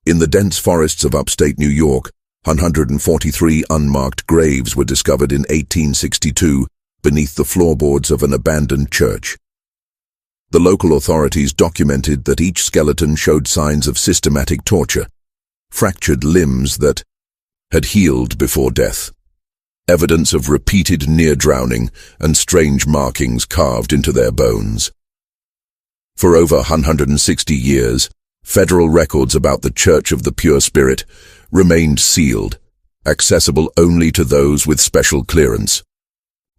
In the dense forests of upstate New York, 143 unmarked graves were discovered in 1862 beneath the floorboards of an abandoned church. The local authorities documented that each skeleton showed signs of systematic torture, fractured limbs that had healed before death, evidence of repeated near-drowning and strange markings carved into their bones. For over 160 years, federal records about the Church of the Pure Spirit remained sealed, accessible only to those with special clearance.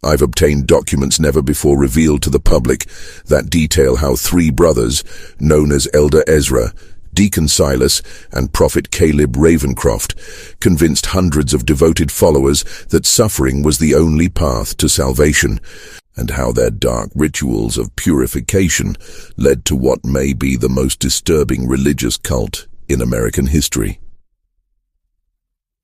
I've obtained documents never before revealed to the public that detail how three brothers, known as Elder Ezra, Deacon Silas, and Prophet Caleb Ravencroft, convinced hundreds of devoted followers that suffering was the only path to salvation, and how their dark rituals of purification led to what may be the most disturbing religious cult in American history.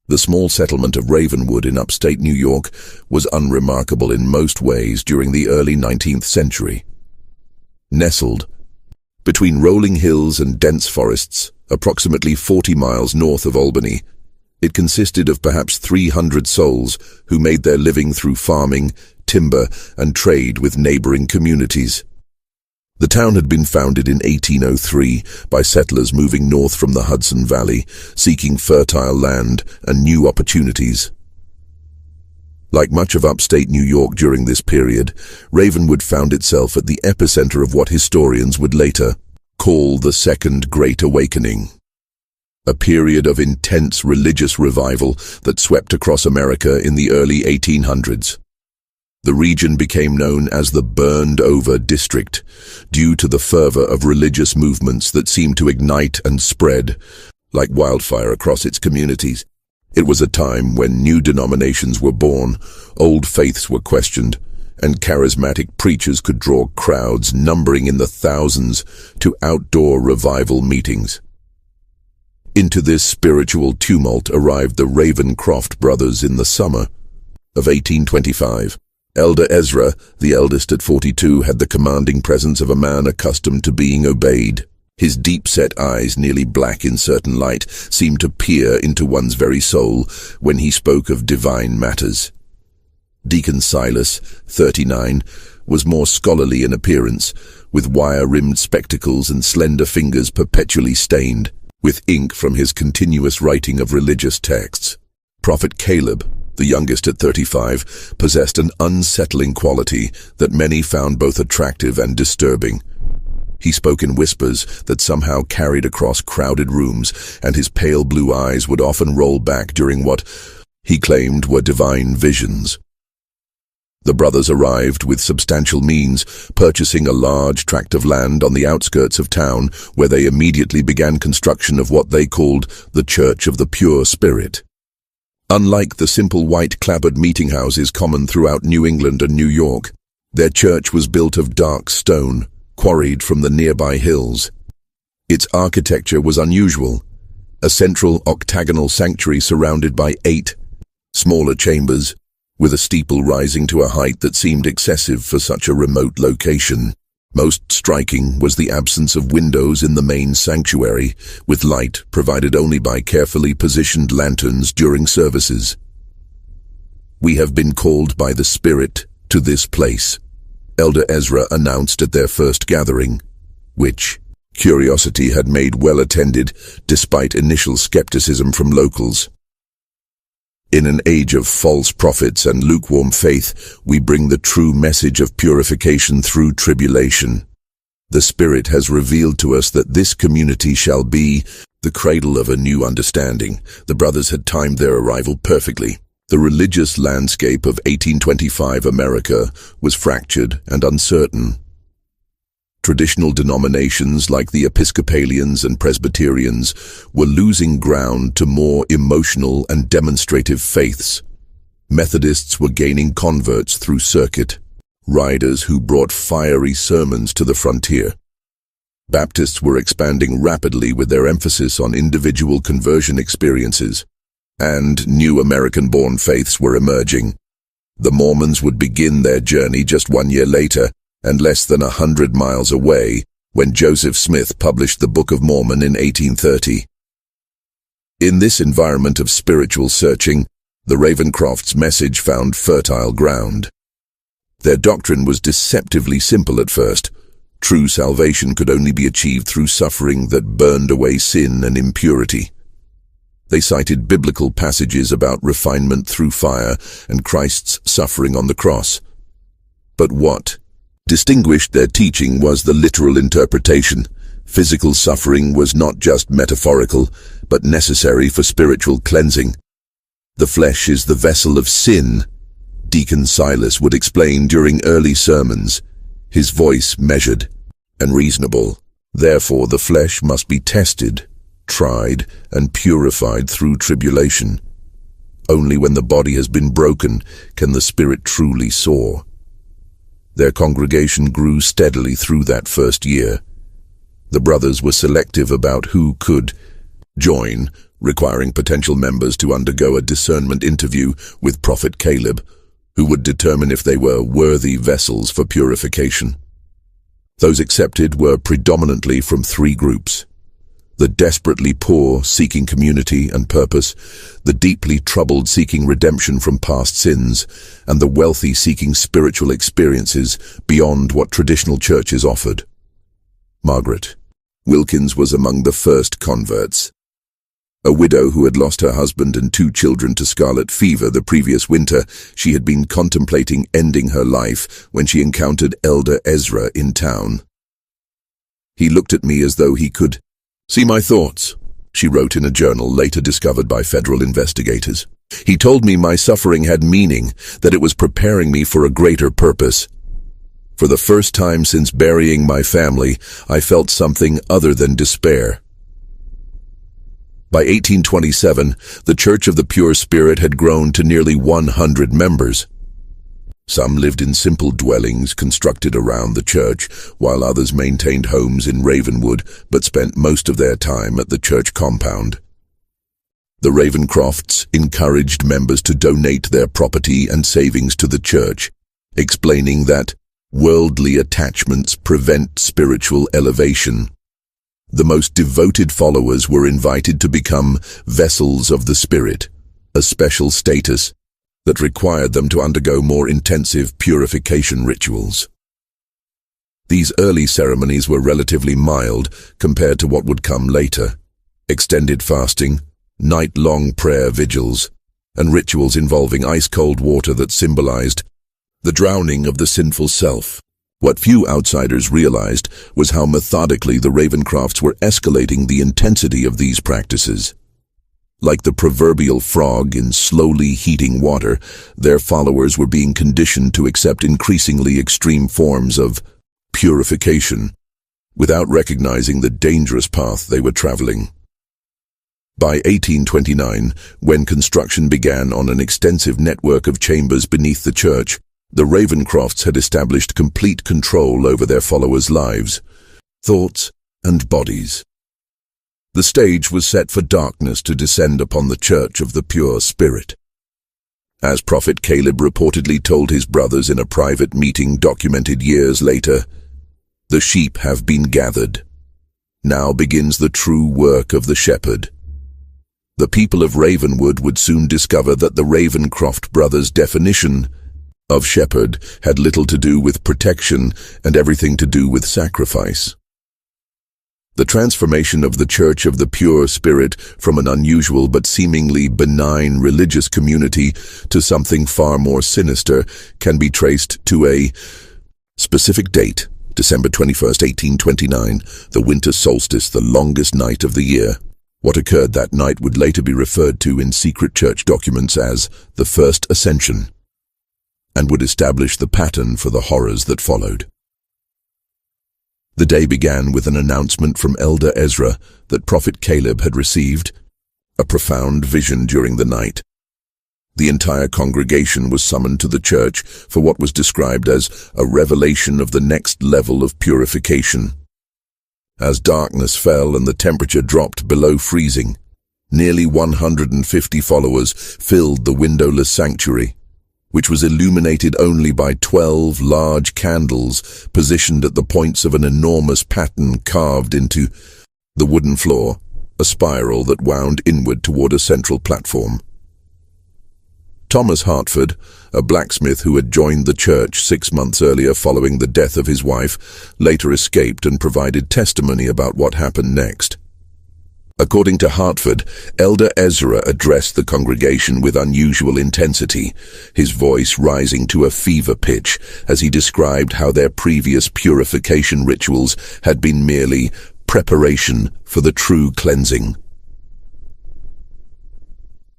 The small settlement of Ravenwood in upstate New York was unremarkable in most ways during the early 19th century. Nestled between rolling hills and dense forests, approximately 40 miles north of Albany, it consisted of perhaps 300 souls who made their living through farming, timber, and trade with neighboring communities. The town had been founded in 1803 by settlers moving north from the Hudson Valley, seeking fertile land and new opportunities. Like much of upstate New York during this period, Ravenwood found itself at the epicenter of what historians would later call the Second Great Awakening, a period of intense religious revival that swept across America in the early 1800s. The region became known as the Burned-Over District, due to the fervor of religious movements that seemed to ignite and spread like wildfire across its communities. It was a time when new denominations were born, old faiths were questioned, and charismatic preachers could draw crowds numbering in the thousands to outdoor revival meetings. Into this spiritual tumult arrived the Ravencroft brothers in the summer of 1825. Elder Ezra, the eldest at 42, had the commanding presence of a man accustomed to being obeyed. His deep-set eyes, nearly black in certain light, seemed to peer into one's very soul when he spoke of divine matters. Deacon Silas, 39, was more scholarly in appearance, with wire-rimmed spectacles and slender fingers perpetually stained with ink from his continuous writing of religious texts. Prophet Caleb, the youngest at 35, possessed an unsettling quality that many found both attractive and disturbing. He spoke in whispers that somehow carried across crowded rooms, and his pale blue eyes would often roll back during what he claimed were divine visions. The brothers arrived with substantial means, purchasing a large tract of land on the outskirts of town, where they immediately began construction of what they called the Church of the Pure Spirit. Unlike the simple white-clapboard meeting houses common throughout New England and New York, their church was built of dark stone, quarried from the nearby hills. Its architecture was unusual, a central octagonal sanctuary surrounded by 8 smaller chambers, with a steeple rising to a height that seemed excessive for such a remote location. Most striking was the absence of windows in the main sanctuary, with light provided only by carefully positioned lanterns during services. "We have been called by the Spirit to this place," Elder Ezra announced at their first gathering, which curiosity had made well attended despite initial skepticism from locals. "In an age of false prophets and lukewarm faith, we bring the true message of purification through tribulation. The Spirit has revealed to us that this community shall be the cradle of a new understanding." The brothers had timed their arrival perfectly. The religious landscape of 1825 America was fractured and uncertain. Traditional denominations like the Episcopalians and Presbyterians were losing ground to more emotional and demonstrative faiths. Methodists were gaining converts through circuit riders who brought fiery sermons to the frontier. Baptists were expanding rapidly with their emphasis on individual conversion experiences, and new American-born faiths were emerging. The Mormons would begin their journey just 1 year later, and less than 100 miles away, when Joseph Smith published the Book of Mormon in 1830. In this environment of spiritual searching, the Ravencrofts' message found fertile ground. Their doctrine was deceptively simple at first. True salvation could only be achieved through suffering that burned away sin and impurity. They cited biblical passages about refinement through fire and Christ's suffering on the cross. But what distinguished their teaching was the literal interpretation. Physical suffering was not just metaphorical, but necessary for spiritual cleansing. The flesh is the vessel of sin, Deacon Silas would explain during early sermons, his voice measured and reasonable. Therefore, the flesh must be tested, tried, and purified through tribulation. Only when the body has been broken can the spirit truly soar. Their congregation grew steadily through that first year. The brothers were selective about who could join, requiring potential members to undergo a discernment interview with Prophet Caleb, who would determine if they were worthy vessels for purification. Those accepted were predominantly from three groups: the desperately poor seeking community and purpose, the deeply troubled seeking redemption from past sins, and the wealthy seeking spiritual experiences beyond what traditional churches offered. Margaret Wilkins was among the first converts. A widow who had lost her husband and 2 children to scarlet fever the previous winter, she had been contemplating ending her life when she encountered Elder Ezra in town. He looked at me as though he could see my thoughts, she wrote in a journal later discovered by federal investigators. He told me my suffering had meaning, that it was preparing me for a greater purpose. For the first time since burying my family, I felt something other than despair. By 1827, the Church of the Pure Spirit had grown to nearly 100 members. Some lived in simple dwellings constructed around the church, while others maintained homes in Ravenwood but spent most of their time at the church compound. The Ravencrofts encouraged members to donate their property and savings to the church, explaining that worldly attachments prevent spiritual elevation. The most devoted followers were invited to become vessels of the Spirit, a special status that required them to undergo more intensive purification rituals. These early ceremonies were relatively mild compared to what would come later: extended fasting, night-long prayer vigils, and rituals involving ice-cold water that symbolized the drowning of the sinful self. What few outsiders realized was how methodically the Ravencrofts were escalating the intensity of these practices. Like the proverbial frog in slowly heating water, their followers were being conditioned to accept increasingly extreme forms of purification, without recognizing the dangerous path they were traveling. By 1829, when construction began on an extensive network of chambers beneath the church, the Ravencrofts had established complete control over their followers' lives, thoughts, and bodies. The stage was set for darkness to descend upon the Church of the Pure Spirit. As Prophet Caleb reportedly told his brothers in a private meeting documented years later, "The sheep have been gathered. Now begins the true work of the shepherd." The people of Ravenwood would soon discover that the Ravencroft brothers' definition of shepherd had little to do with protection and everything to do with sacrifice. The transformation of the Church of the Pure Spirit from an unusual but seemingly benign religious community to something far more sinister can be traced to a specific date: December 21st, 1829, the winter solstice, the longest night of the year. What occurred that night would later be referred to in secret church documents as the First Ascension, and would establish the pattern for the horrors that followed. The day began with an announcement from Elder Ezra that Prophet Caleb had received a profound vision during the night. The entire congregation was summoned to the church for what was described as a revelation of the next level of purification. As darkness fell and the temperature dropped below freezing, nearly 150 followers filled the windowless sanctuary, which was illuminated only by 12 large candles positioned at the points of an enormous pattern carved into the wooden floor. a spiral that wound inward toward a central platform. Thomas Hartford, a blacksmith who had joined the church 6 months earlier following the death of his wife, later escaped and provided testimony about what happened next. According to Hartford, Elder Ezra addressed the congregation with unusual intensity, his voice rising to a fever pitch as he described how their previous purification rituals had been merely preparation for the true cleansing.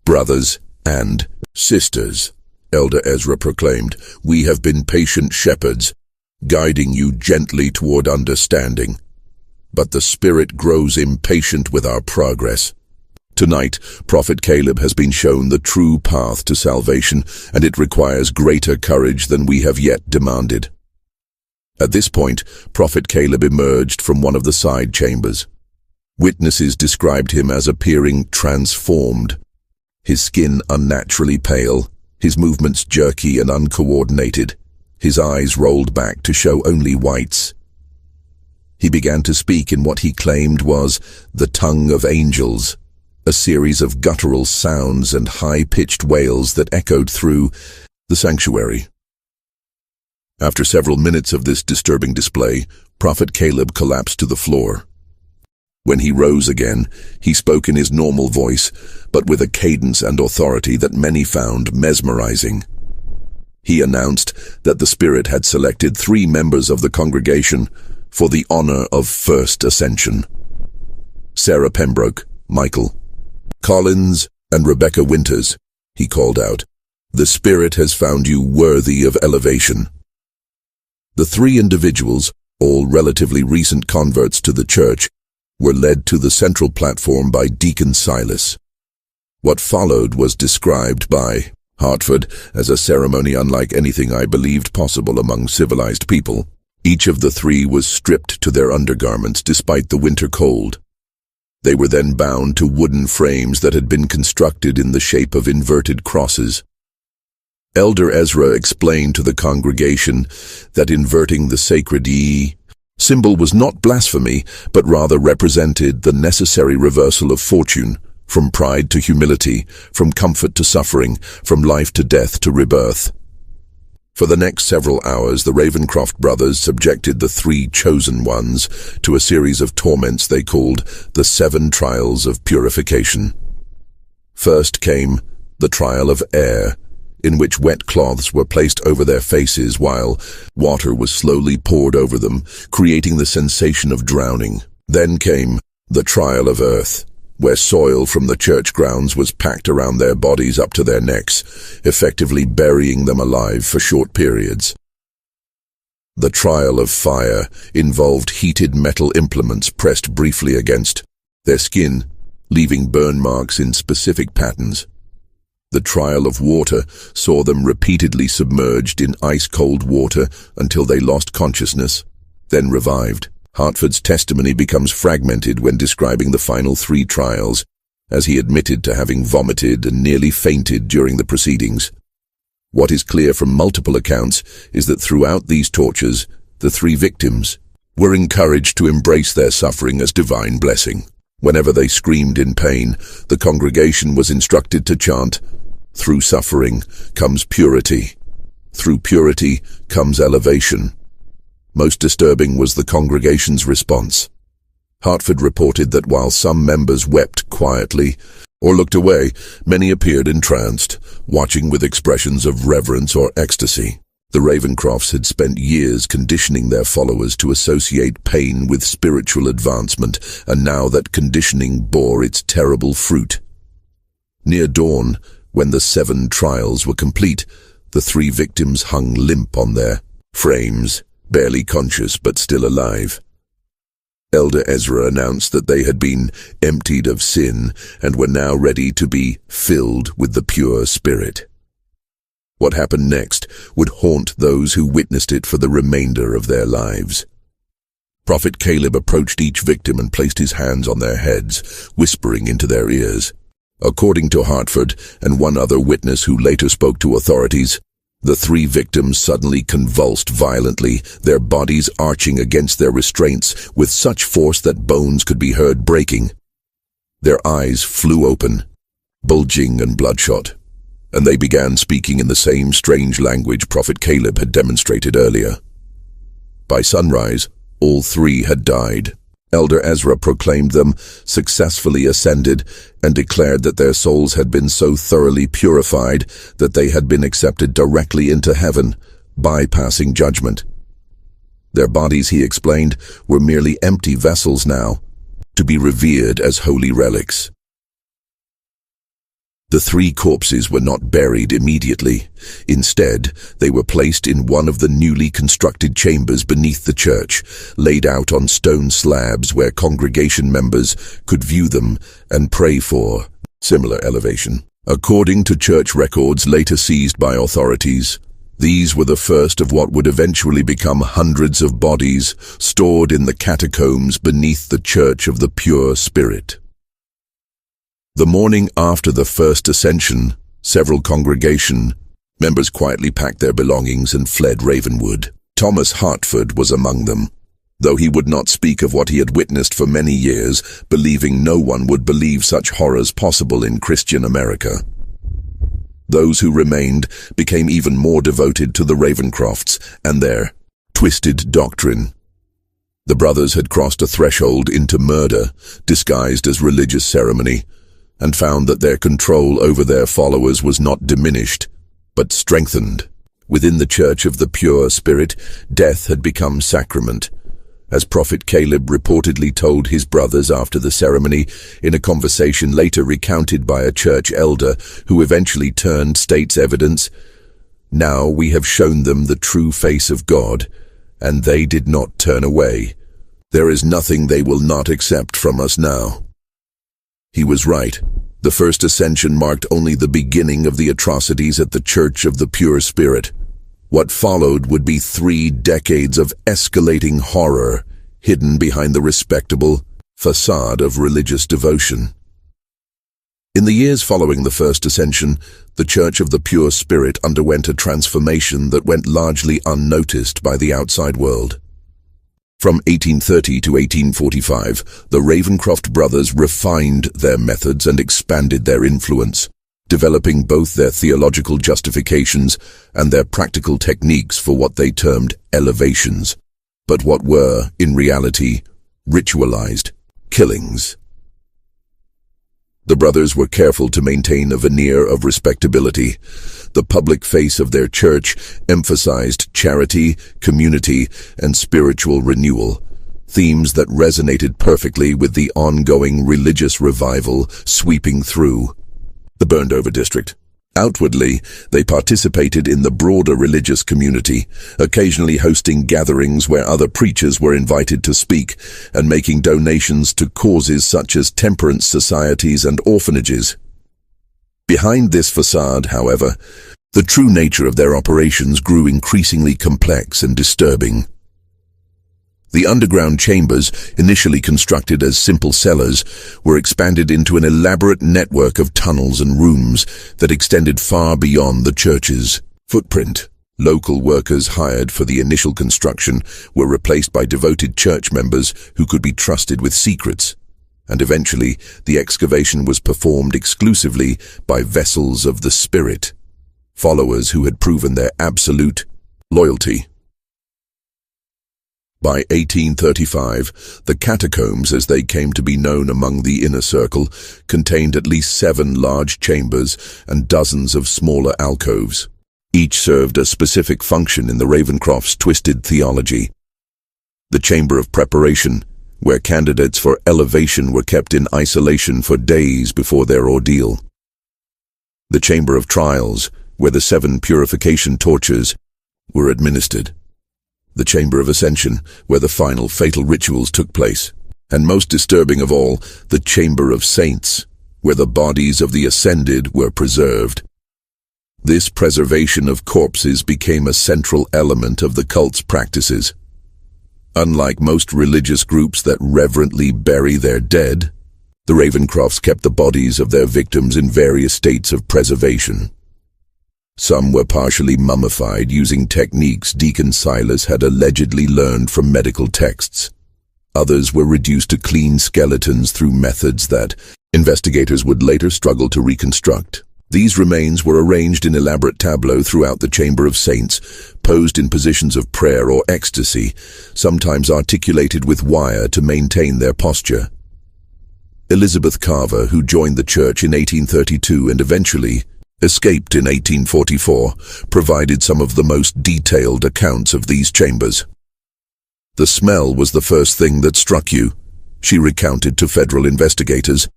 "Brothers and sisters," Elder Ezra proclaimed, "we have been patient shepherds, guiding you gently toward understanding. But the Spirit grows impatient with our progress. Tonight, Prophet Caleb has been shown the true path to salvation, and it requires greater courage than we have yet demanded." At this point, Prophet Caleb emerged from one of the side chambers. Witnesses described him as appearing transformed, his skin unnaturally pale, his movements jerky and uncoordinated, his eyes rolled back to show only whites. He began to speak in what he claimed was the tongue of angels, a series of guttural sounds and high-pitched wails that echoed through the sanctuary. After several minutes of this disturbing display, Prophet Caleb collapsed to the floor. When he rose again, he spoke in his normal voice, but with a cadence and authority that many found mesmerizing. He announced that the Spirit had selected 3 members of the congregation for the honor of first ascension: Sarah Pembroke, Michael Collins, and Rebecca Winters. He called out, "The Spirit has found you worthy of elevation." The 3 individuals, all relatively recent converts to the church, were led to the central platform by Deacon Silas. What followed was described by Hartford as a ceremony unlike anything I believed possible among civilized people. Each of the 3 was stripped to their undergarments despite the winter cold. They were then bound to wooden frames that had been constructed in the shape of inverted crosses. Elder Ezra explained to the congregation that inverting the sacred symbol was not blasphemy, but rather represented the necessary reversal of fortune, from pride to humility, from comfort to suffering, from life to death to rebirth. For the next several hours, the Ravencroft brothers subjected the 3 chosen ones to a series of torments they called the 7 trials of purification. First came the trial of air, in which wet cloths were placed over their faces while water was slowly poured over them, creating the sensation of drowning. Then came the trial of earth, where soil from the church grounds was packed around their bodies up to their necks, effectively burying them alive for short periods. The trial of fire involved heated metal implements pressed briefly against their skin, leaving burn marks in specific patterns. The trial of water saw them repeatedly submerged in ice-cold water until they lost consciousness, then revived. Hartford's testimony becomes fragmented when describing the final 3 trials, as he admitted to having vomited and nearly fainted during the proceedings. What is clear from multiple accounts is that throughout these tortures, the 3 victims were encouraged to embrace their suffering as divine blessing. Whenever they screamed in pain, the congregation was instructed to chant, "Through suffering comes purity. Through purity comes elevation." Most disturbing was the congregation's response. Hartford reported that while some members wept quietly or looked away, many appeared entranced, watching with expressions of reverence or ecstasy. The Ravencrofts had spent years conditioning their followers to associate pain with spiritual advancement, and now that conditioning bore its terrible fruit. Near dawn, when the 7 trials were complete, the 3 victims hung limp on their frames, barely conscious but still alive. Elder Ezra announced that they had been emptied of sin and were now ready to be filled with the pure Spirit. What happened next would haunt those who witnessed it for the remainder of their lives. Prophet Caleb approached each victim and placed his hands on their heads, whispering into their ears. According to Hartford and one other witness who later spoke to authorities, the 3 victims suddenly convulsed violently, their bodies arching against their restraints with such force that bones could be heard breaking. Their eyes flew open, bulging and bloodshot, and they began speaking in the same strange language Prophet Caleb had demonstrated earlier. By sunrise, all three had died. Elder Ezra proclaimed them successfully ascended and declared that their souls had been so thoroughly purified that they had been accepted directly into heaven, bypassing judgment. Their bodies, he explained, were merely empty vessels now, to be revered as holy relics. The three corpses were not buried immediately. Instead, they were placed in one of the newly constructed chambers beneath the church, laid out on stone slabs where congregation members could view them and pray for similar elevation. According to church records later seized by authorities, these were the first of what would eventually become hundreds of bodies stored in the catacombs beneath the Church of the Pure Spirit. The morning after the first ascension, several congregation members quietly packed their belongings and fled Ravenwood. Thomas Hartford was among them, though he would not speak of what he had witnessed for many years, believing no one would believe such horrors possible in Christian America. Those who remained became even more devoted to the Ravencrofts and their twisted doctrine. The brothers had crossed a threshold into murder, disguised as religious ceremony, and found that their control over their followers was not diminished, but strengthened. Within the Church of the Pure Spirit, death had become sacrament, as Prophet Caleb reportedly told his brothers after the ceremony in a conversation later recounted by a church elder who eventually turned state's evidence. "Now we have shown them the true face of God, and they did not turn away. There is nothing they will not accept from us now." He was right. The first ascension marked only the beginning of the atrocities at the Church of the Pure Spirit. What followed would be 3 decades of escalating horror, hidden behind the respectable facade of religious devotion. In the years following the first ascension, the Church of the Pure Spirit underwent a transformation that went largely unnoticed by the outside world. From 1830 to 1845, the Ravencroft brothers refined their methods and expanded their influence, developing both their theological justifications and their practical techniques for what they termed elevations, but what were, in reality, ritualized killings. The brothers were careful to maintain a veneer of respectability. The public face of their church emphasized charity, community, and spiritual renewal, themes that resonated perfectly with the ongoing religious revival sweeping through the burned-over district. Outwardly, they participated in the broader religious community, occasionally hosting gatherings where other preachers were invited to speak and making donations to causes such as temperance societies and orphanages. Behind this facade, however, the true nature of their operations grew increasingly complex and disturbing. The underground chambers, initially constructed as simple cellars, were expanded into an elaborate network of tunnels and rooms that extended far beyond the church's footprint. Local workers hired for the initial construction were replaced by devoted church members who could be trusted with secrets, and eventually the excavation was performed exclusively by vessels of the Spirit, followers who had proven their absolute loyalty. By 1835, the catacombs, as they came to be known among the inner circle, contained at least 7 large chambers and dozens of smaller alcoves. Each served a specific function in the Ravencrofts' twisted theology. The chamber of preparation, where candidates for elevation were kept in isolation for days before their ordeal. The chamber of trials, where the 7 purification tortures were administered. The chamber of ascension, where the final fatal rituals took place. And most disturbing of all, the chamber of saints, where the bodies of the ascended were preserved. This preservation of corpses became a central element of the cult's practices. Unlike most religious groups that reverently bury their dead, the Ravencrofts kept the bodies of their victims in various states of preservation. Some were partially mummified using techniques Deacon Silas had allegedly learned from medical texts. Others were reduced to clean skeletons through methods that investigators would later struggle to reconstruct. These remains were arranged in elaborate tableaux throughout the Chamber of Saints, posed in positions of prayer or ecstasy, sometimes articulated with wire to maintain their posture. Elizabeth Carver, who joined the church in 1832 and eventually escaped in 1844, provided some of the most detailed accounts of these chambers. "The smell was the first thing that struck you," she recounted to federal investigators.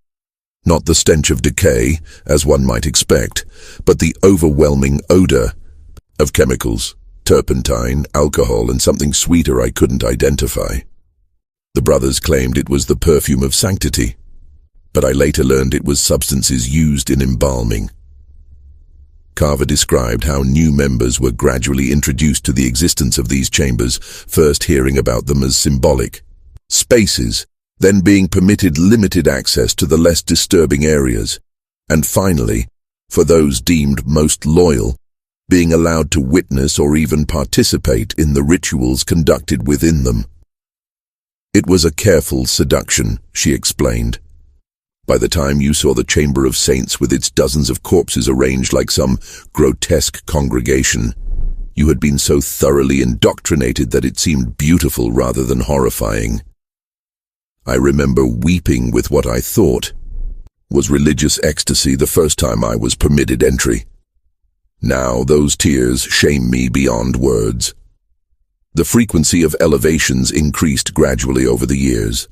"Not the stench of decay, as one might expect, but the overwhelming odor of chemicals, turpentine, alcohol, and something sweeter I couldn't identify. The brothers claimed it was the perfume of sanctity, but I later learned it was substances used in embalming." Carver described how new members were gradually introduced to the existence of these chambers, first hearing about them as symbolic spaces, then being permitted limited access to the less disturbing areas, and finally, for those deemed most loyal, being allowed to witness or even participate in the rituals conducted within them. "It was a careful seduction," she explained. "By the time you saw the Chamber of Saints with its dozens of corpses arranged like some grotesque congregation, you had been so thoroughly indoctrinated that it seemed beautiful rather than horrifying. I remember weeping with what I thought was religious ecstasy the first time I was permitted entry. Now those tears shame me beyond words." The frequency of elevations increased gradually over the years.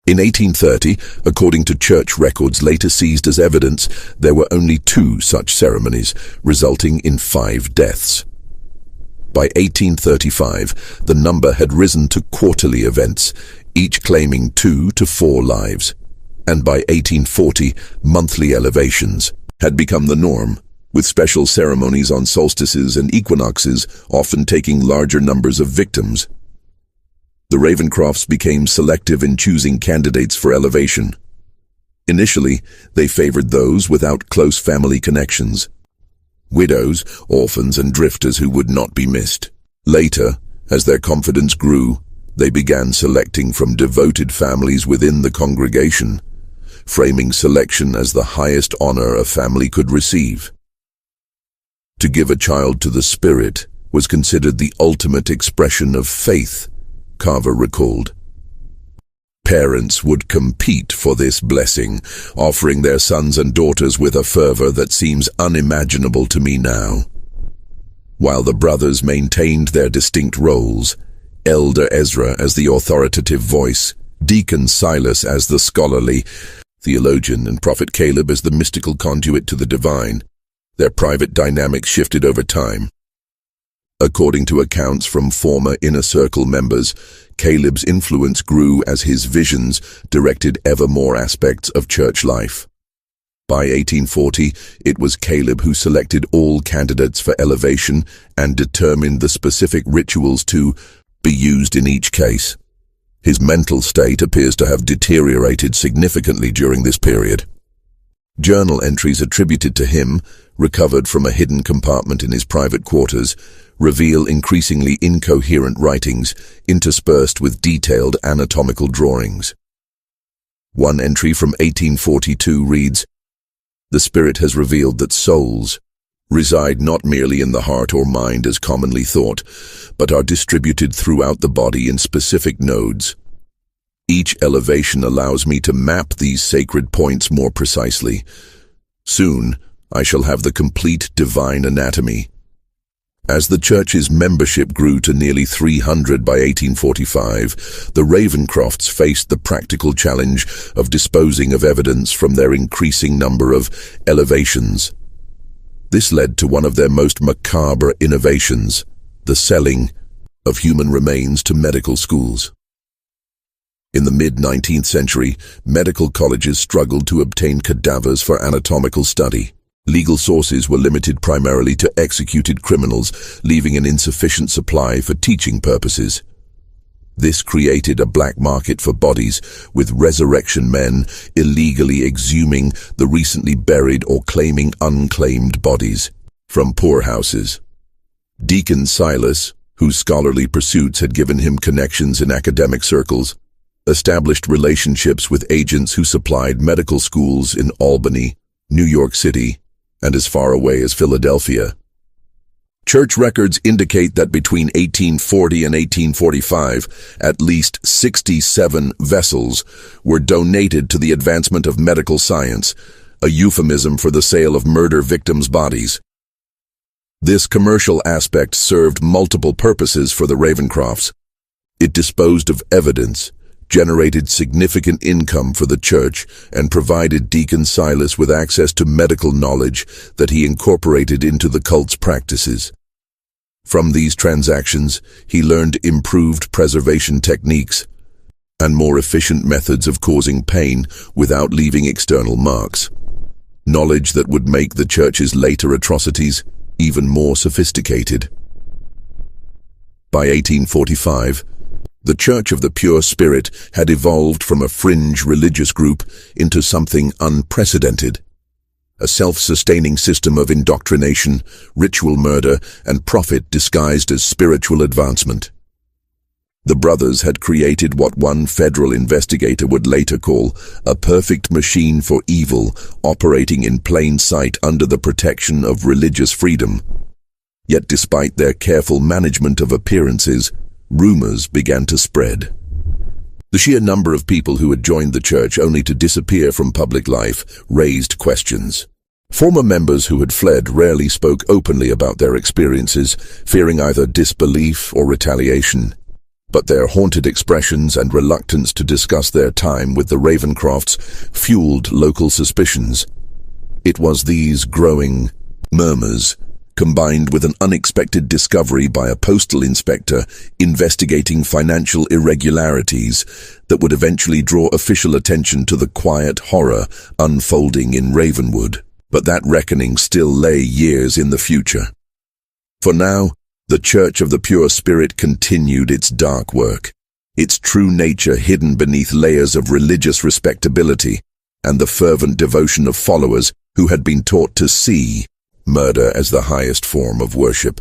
In 1830, according to church records later seized as evidence, there were only 2 such ceremonies, resulting in 5 deaths. By 1835, the number had risen to quarterly events, each claiming 2 to 4 lives, and by 1840, monthly elevations had become the norm, with special ceremonies on solstices and equinoxes often taking larger numbers of victims. The Ravencrofts became selective in choosing candidates for elevation. Initially, they favored those without close family connections. Widows, orphans, and drifters who would not be missed. Later, as their confidence grew, they began selecting from devoted families within the congregation, framing selection as the highest honor a family could receive. To give a child to the Spirit was considered the ultimate expression of faith, Carver recalled. Parents would compete for this blessing, offering their sons and daughters with a fervor that seems unimaginable to me now. While the brothers maintained their distinct roles, Elder Ezra as the authoritative voice, Deacon Silas as the scholarly theologian, and Prophet Caleb as the mystical conduit to the divine, their private dynamics shifted over time. According to accounts from former Inner Circle members, Caleb's influence grew as his visions directed ever more aspects of church life. By 1840, it was Caleb who selected all candidates for elevation and determined the specific rituals to be used in each case. His mental state appears to have deteriorated significantly during this period. Journal entries attributed to him, recovered from a hidden compartment in his private quarters, reveal increasingly incoherent writings interspersed with detailed anatomical drawings. One entry from 1842 reads, "The Spirit has revealed that souls reside not merely in the heart or mind as commonly thought, but are distributed throughout the body in specific nodes. Each elevation allows me to map these sacred points more precisely. Soon, I shall have the complete divine anatomy." As the church's membership grew to nearly 300 by 1845, the Ravencrofts faced the practical challenge of disposing of evidence from their increasing number of elevations. This led to one of their most macabre innovations, the selling of human remains to medical schools. In the mid-19th century, medical colleges struggled to obtain cadavers for anatomical study. Legal sources were limited primarily to executed criminals, leaving an insufficient supply for teaching purposes. This created a black market for bodies, with resurrection men illegally exhuming the recently buried or claiming unclaimed bodies from poorhouses. Deacon Silas, whose scholarly pursuits had given him connections in academic circles, established relationships with agents who supplied medical schools in Albany, New York City, and as far away as Philadelphia. Church records indicate that between 1840 and 1845, at least 67 vessels were donated to the advancement of medical science, a euphemism for the sale of murder victims' bodies. This commercial aspect served multiple purposes for the Ravencrofts. It disposed of evidence, generated significant income for the church, and provided Deacon Silas with access to medical knowledge that he incorporated into the cult's practices. From these transactions, he learned improved preservation techniques and more efficient methods of causing pain without leaving external marks. Knowledge that would make the church's later atrocities even more sophisticated. By 1845, the Church of the Pure Spirit had evolved from a fringe religious group into something unprecedented. A self-sustaining system of indoctrination, ritual murder, and profit disguised as spiritual advancement. The brothers had created what one federal investigator would later call a perfect machine for evil, operating in plain sight under the protection of religious freedom. Yet despite their careful management of appearances, rumors began to spread. The sheer number of people who had joined the church only to disappear from public life raised questions. Former members who had fled rarely spoke openly about their experiences, fearing either disbelief or retaliation. But their haunted expressions and reluctance to discuss their time with the Ravencrofts fueled local suspicions. It was these growing murmurs, combined with an unexpected discovery by a postal inspector investigating financial irregularities, that would eventually draw official attention to the quiet horror unfolding in Ravenwood. But that reckoning still lay years in the future. For now, the Church of the Pure Spirit continued its dark work, its true nature hidden beneath layers of religious respectability and the fervent devotion of followers who had been taught to see murder as the highest form of worship.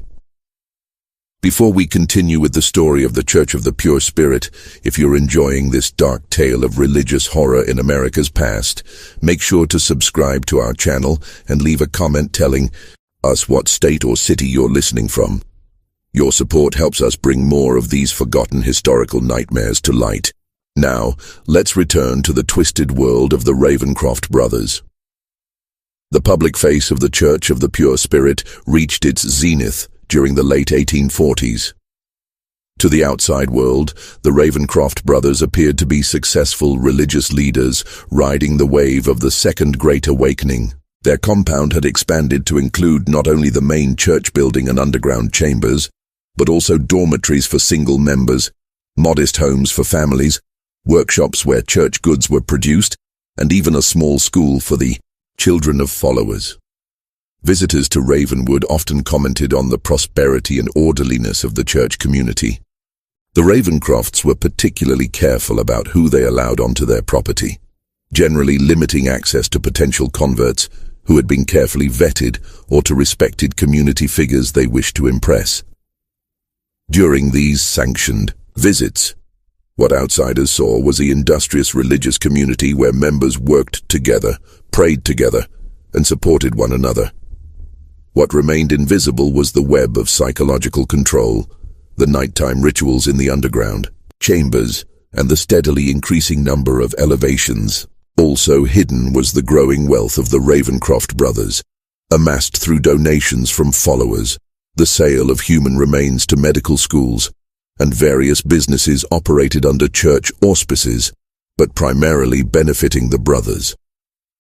Before we continue with the story of the Church of the Pure Spirit, if you're enjoying this dark tale of religious horror in America's past, make sure to subscribe to our channel and leave a comment telling us what state or city you're listening from. Your support helps us bring more of these forgotten historical nightmares to light. Now, let's return to the twisted world of the Ravencroft brothers. The public face of the Church of the Pure Spirit reached its zenith during the late 1840s. To the outside world, the Ravencroft brothers appeared to be successful religious leaders riding the wave of the Second Great Awakening. Their compound had expanded to include not only the main church building and underground chambers, but also dormitories for single members, modest homes for families, workshops where church goods were produced, and even a small school for the children of followers. Visitors to Ravenwood often commented on the prosperity and orderliness of the church community. The Ravencrofts were particularly careful about who they allowed onto their property, generally limiting access to potential converts who had been carefully vetted or to respected community figures they wished to impress. During these sanctioned visits, what outsiders saw was the industrious religious community where members worked together, prayed together, and supported one another. What remained invisible was the web of psychological control, the nighttime rituals in the underground chambers, and the steadily increasing number of elevations. Also hidden was the growing wealth of the Ravencroft brothers, amassed through donations from followers, the sale of human remains to medical schools, and various businesses operated under church auspices, but primarily benefiting the brothers.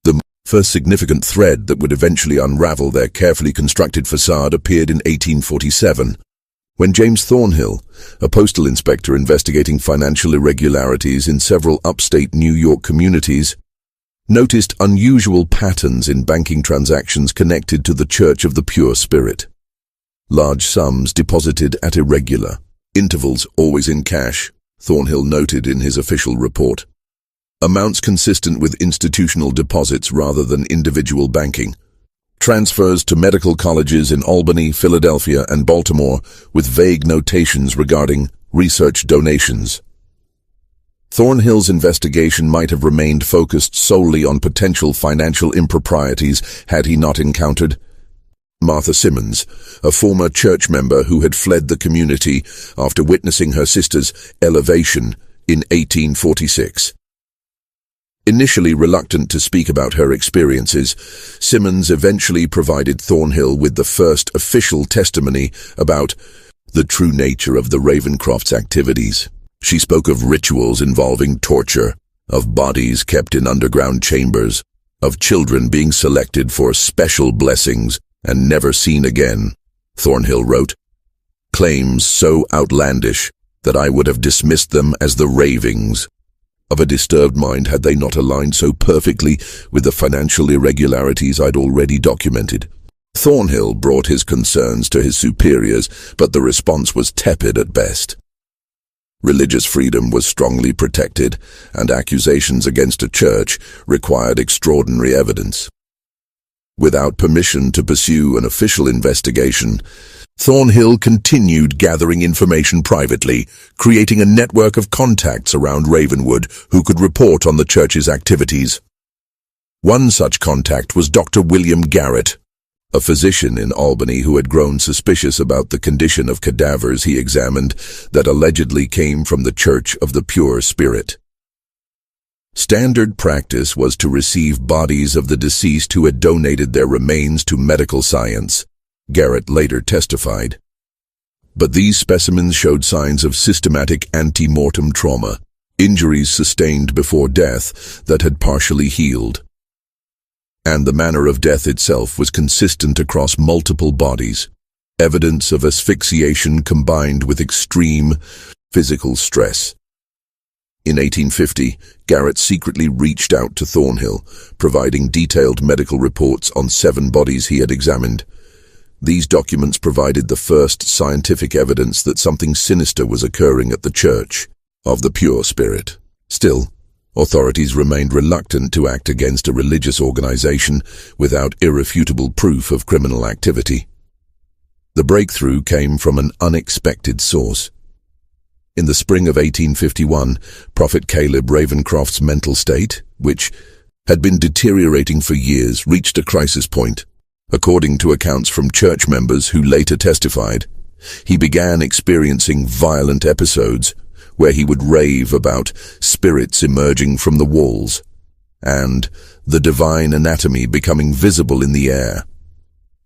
The first significant thread that would eventually unravel their carefully constructed facade appeared in 1847, when James Thornhill, a postal inspector investigating financial irregularities in several upstate New York communities, noticed unusual patterns in banking transactions connected to the Church of the Pure Spirit. Large sums deposited at irregular intervals, always in cash, Thornhill noted in his official report. Amounts consistent with institutional deposits rather than individual banking. Transfers to medical colleges in Albany, Philadelphia, and Baltimore with vague notations regarding research donations. Thornhill's investigation might have remained focused solely on potential financial improprieties had he not encountered Martha Simmons, a former church member who had fled the community after witnessing her sister's elevation in 1846. Initially reluctant to speak about her experiences, Simmons eventually provided Thornhill with the first official testimony about the true nature of the Ravencroft's activities. She spoke of rituals involving torture, of bodies kept in underground chambers, of children being selected for special blessings and never seen again. Thornhill wrote, "Claims so outlandish that I would have dismissed them as the ravings of a disturbed mind had they not aligned so perfectly with the financial irregularities I'd already documented." Thornhill brought his concerns to his superiors, but the response was tepid at best. Religious freedom was strongly protected, and accusations against a church required extraordinary evidence. Without permission to pursue an official investigation, Thornhill continued gathering information privately, creating a network of contacts around Ravenwood who could report on the church's activities. One such contact was Dr. William Garrett, a physician in Albany who had grown suspicious about the condition of cadavers he examined that allegedly came from the Church of the Pure Spirit. Standard practice was to receive bodies of the deceased who had donated their remains to medical science, Garrett later testified. But these specimens showed signs of systematic ante-mortem trauma, injuries sustained before death that had partially healed. And the manner of death itself was consistent across multiple bodies, evidence of asphyxiation combined with extreme physical stress. In 1850, Garrett secretly reached out to Thornhill, providing detailed medical reports on 7 bodies he had examined. These documents provided the first scientific evidence that something sinister was occurring at the Church of the Pure Spirit. Still, authorities remained reluctant to act against a religious organization without irrefutable proof of criminal activity. The breakthrough came from an unexpected source. In the spring of 1851, Prophet Caleb Ravencroft's mental state, which had been deteriorating for years, reached a crisis point. According to accounts from church members who later testified, he began experiencing violent episodes where he would rave about spirits emerging from the walls and the divine anatomy becoming visible in the air.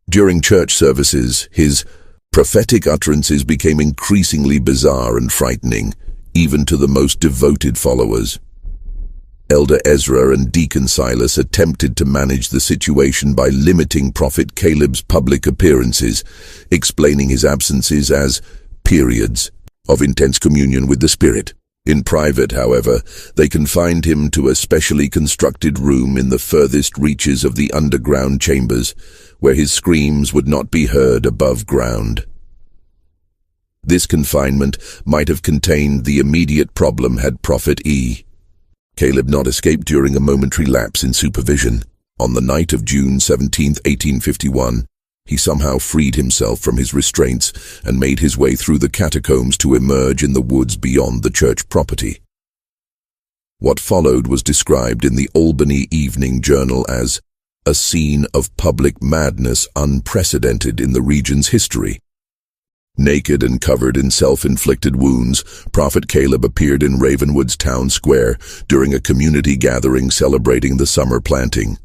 During church services, his prophetic utterances became increasingly bizarre and frightening, even to the most devoted followers. Elder Ezra and Deacon Silas attempted to manage the situation by limiting Prophet Caleb's public appearances, explaining his absences as periods of intense communion with the Spirit. In private, however, they confined him to a specially constructed room in the furthest reaches of the underground chambers, where his screams would not be heard above ground. This confinement might have contained the immediate problem had Prophet Caleb not escaped during a momentary lapse in supervision. On the night of June 17, 1851, he somehow freed himself from his restraints and made his way through the catacombs to emerge in the woods beyond the church property. What followed was described in the Albany Evening Journal as a scene of public madness unprecedented in the region's history. Naked and covered in self-inflicted wounds, Prophet Caleb appeared in Ravenwood's town square during a community gathering celebrating the summer planting.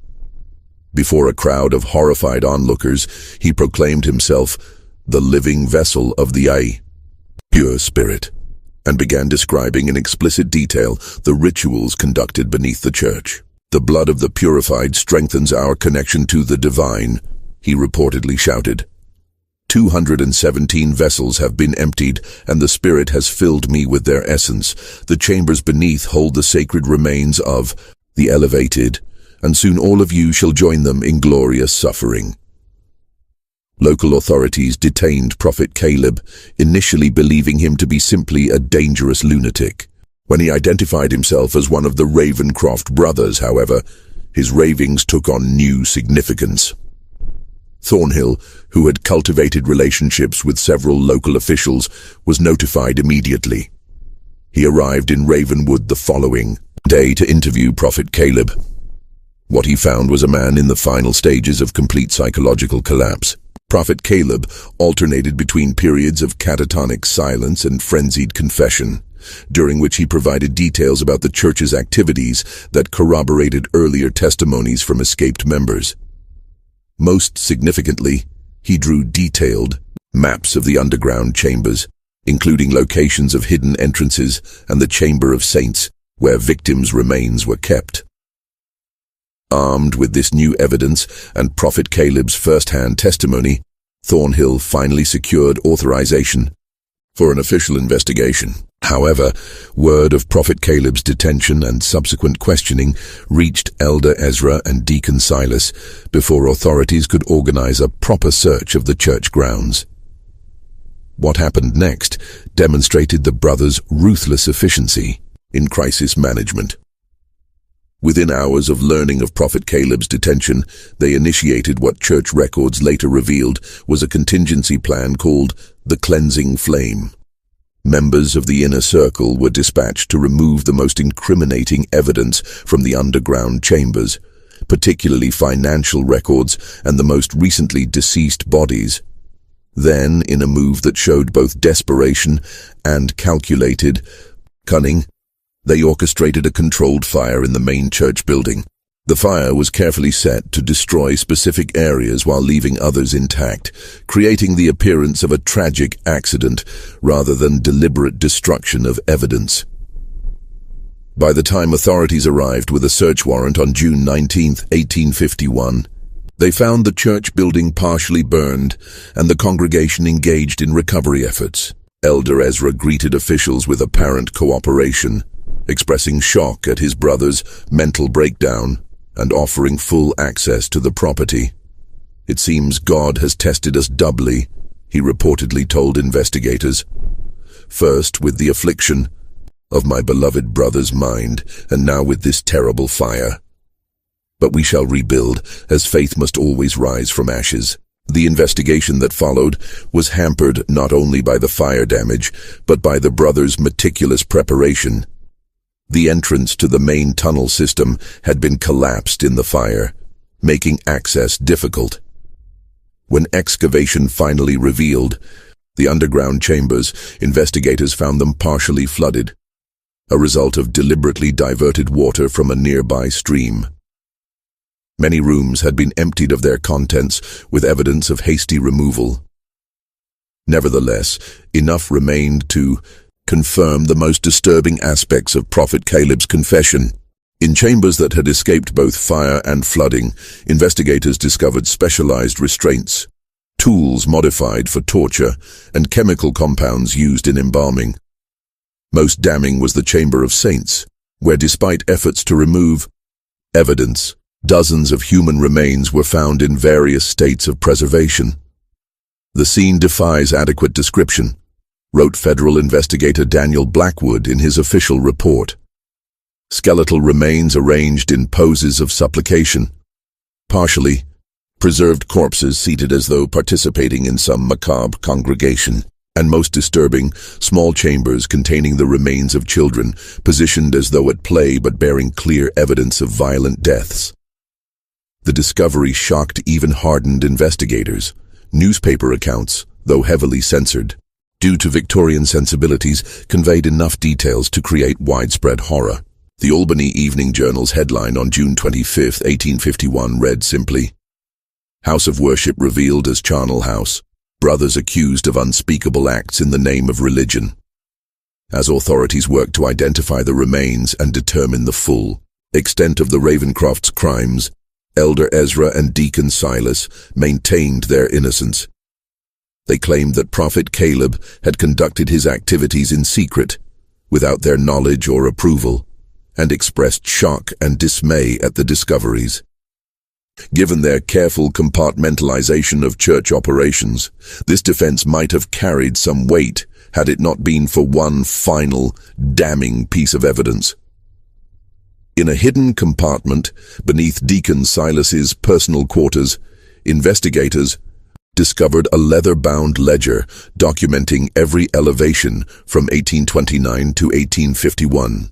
Before a crowd of horrified onlookers, he proclaimed himself the living vessel of the Pure Spirit, and began describing in explicit detail the rituals conducted beneath the church. "The blood of the purified strengthens our connection to the divine," he reportedly shouted. 217 vessels have been emptied, and the Spirit has filled me with their essence. The chambers beneath hold the sacred remains of the elevated, and soon all of you shall join them in glorious suffering. Local authorities detained Prophet Caleb, initially believing him to be simply a dangerous lunatic. When he identified himself as one of the Ravencroft brothers, however, his ravings took on new significance. Thornhill, who had cultivated relationships with several local officials, was notified immediately. He arrived in Ravenwood the following day to interview Prophet Caleb. What he found was a man in the final stages of complete psychological collapse. Prophet Caleb alternated between periods of catatonic silence and frenzied confession, during which he provided details about the church's activities that corroborated earlier testimonies from escaped members. Most significantly, he drew detailed maps of the underground chambers, including locations of hidden entrances and the Chamber of Saints, where victims' remains were kept. Armed with this new evidence and Prophet Caleb's first-hand testimony, Thornhill finally secured authorization for an official investigation. However, word of Prophet Caleb's detention and subsequent questioning reached Elder Ezra and Deacon Silas before authorities could organize a proper search of the church grounds. What happened next demonstrated the brothers' ruthless efficiency in crisis management. Within hours of learning of Prophet Caleb's detention, they initiated what church records later revealed was a contingency plan called the Cleansing Flame. Members of the inner circle were dispatched to remove the most incriminating evidence from the underground chambers, particularly financial records and the most recently deceased bodies. Then, in a move that showed both desperation and calculated cunning, they orchestrated a controlled fire in the main church building. The fire was carefully set to destroy specific areas while leaving others intact, creating the appearance of a tragic accident rather than deliberate destruction of evidence. By the time authorities arrived with a search warrant on June 19, 1851, they found the church building partially burned and the congregation engaged in recovery efforts. Elder Ezra greeted officials with apparent cooperation, expressing shock at his brother's mental breakdown and offering full access to the property. "It seems God has tested us doubly," he reportedly told investigators. "First with the affliction of my beloved brother's mind, and now with this terrible fire. But we shall rebuild, as faith must always rise from ashes." The investigation that followed was hampered not only by the fire damage, but by the brothers' meticulous preparation. The entrance to the main tunnel system had been collapsed in the fire, making access difficult. When excavation finally revealed the underground chambers, investigators found them partially flooded, a result of deliberately diverted water from a nearby stream. Many rooms had been emptied of their contents, with evidence of hasty removal. Nevertheless, enough remained to confirm the most disturbing aspects of Prophet Caleb's confession. In chambers that had escaped both fire and flooding, investigators discovered specialized restraints, tools modified for torture, and chemical compounds used in embalming. Most damning was the Chamber of Saints, where despite efforts to remove evidence, dozens of human remains were found in various states of preservation. "The scene defies adequate description," wrote federal investigator Daniel Blackwood in his official report. "Skeletal remains arranged in poses of supplication. Partially preserved corpses seated as though participating in some macabre congregation. And most disturbing, small chambers containing the remains of children, positioned as though at play but bearing clear evidence of violent deaths." The discovery shocked even hardened investigators. Newspaper accounts, though heavily censored due to Victorian sensibilities, conveyed enough details to create widespread horror. The Albany Evening Journal's headline on June 25, 1851 read simply, "House of Worship Revealed as Charnel House. Brothers accused of unspeakable acts in the name of religion." As authorities worked to identify the remains and determine the full extent of the Ravencroft's crimes, Elder Ezra and Deacon Silas maintained their innocence. They claimed that Prophet Caleb had conducted his activities in secret, without their knowledge or approval, and expressed shock and dismay at the discoveries. Given their careful compartmentalization of church operations, this defense might have carried some weight had it not been for one final, damning piece of evidence. In a hidden compartment beneath Deacon Silas's personal quarters, investigators discovered a leather-bound ledger documenting every elevation from 1829 to 1851.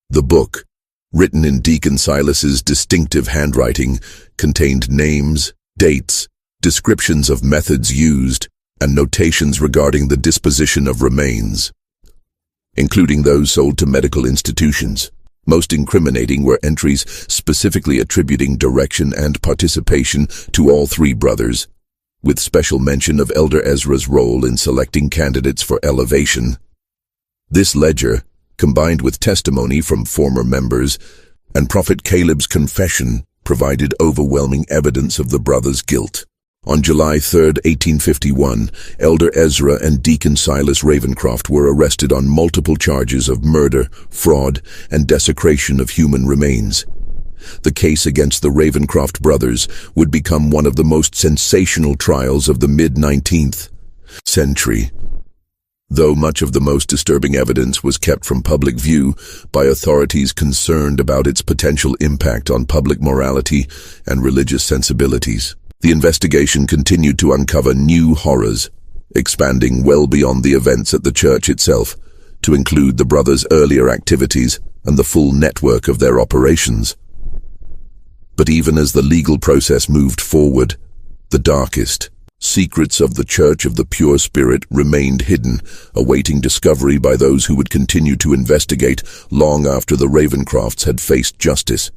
The book, written in Deacon Silas's distinctive handwriting, contained names, dates, descriptions of methods used, and notations regarding the disposition of remains, including those sold to medical institutions. Most incriminating were entries specifically attributing direction and participation to all three brothers, with special mention of Elder Ezra's role in selecting candidates for elevation. This ledger, combined with testimony from former members and Prophet Caleb's confession, provided overwhelming evidence of the brothers' guilt. On July 3, 1851, Elder Ezra and Deacon Silas Ravencroft were arrested on multiple charges of murder, fraud, and desecration of human remains. The case against the Ravencroft brothers would become one of the most sensational trials of the mid-19th century. Though much of the most disturbing evidence was kept from public view by authorities concerned about its potential impact on public morality and religious sensibilities, the investigation continued to uncover new horrors, expanding well beyond the events at the church itself, to include the brothers' earlier activities and the full network of their operations. But even as the legal process moved forward, the darkest secrets of the Church of the Pure Spirit remained hidden, awaiting discovery by those who would continue to investigate long after the Ravencrofts had faced justice.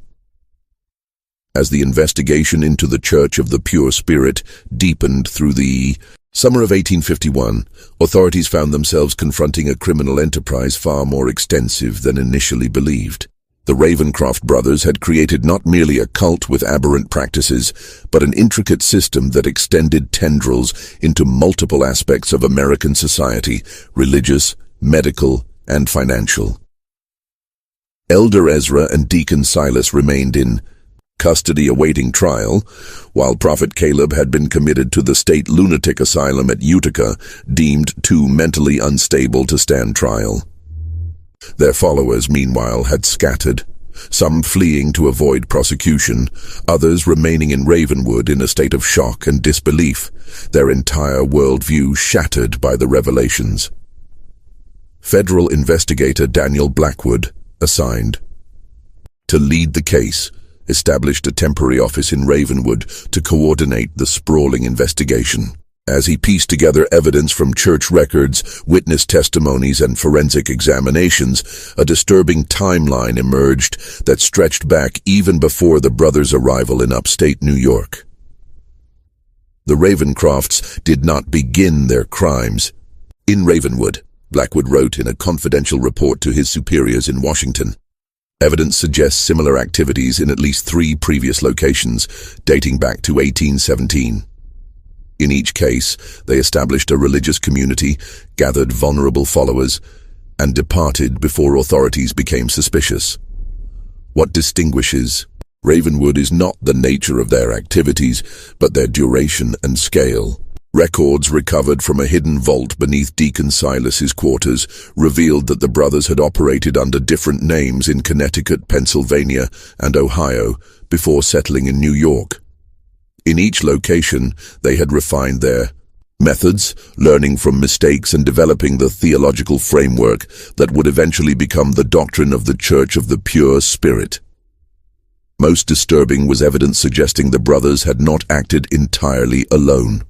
As the investigation into the Church of the Pure Spirit deepened through the summer of 1851, authorities found themselves confronting a criminal enterprise far more extensive than initially believed. The Ravencroft brothers had created not merely a cult with aberrant practices, but an intricate system that extended tendrils into multiple aspects of American society: religious, medical, and financial. Elder Ezra and Deacon Silas remained in custody awaiting trial, while Prophet Caleb had been committed to the state lunatic asylum at Utica, deemed too mentally unstable to stand trial. Their followers, meanwhile, had scattered, some fleeing to avoid prosecution, others remaining in Ravenwood in a state of shock and disbelief, their entire worldview shattered by the revelations. Federal investigator Daniel Blackwood, assigned to lead the case, established a temporary office in Ravenwood to coordinate the sprawling investigation. As he pieced together evidence from church records, witness testimonies, and forensic examinations, a disturbing timeline emerged that stretched back even before the brothers' arrival in upstate New York. The Ravencrofts did not begin their crimes in Ravenwood, Blackwood wrote in a confidential report to his superiors in Washington. Evidence suggests similar activities in at least 3 previous locations, dating back to 1817. In each case, they established a religious community, gathered vulnerable followers, and departed before authorities became suspicious. What distinguishes Ravenwood is not the nature of their activities, but their duration and scale. Records recovered from a hidden vault beneath Deacon Silas's quarters revealed that the brothers had operated under different names in Connecticut, Pennsylvania, and Ohio before settling in New York. In each location, they had refined their methods, learning from mistakes and developing the theological framework that would eventually become the doctrine of the Church of the Pure Spirit. Most disturbing was evidence suggesting the brothers had not acted entirely alone.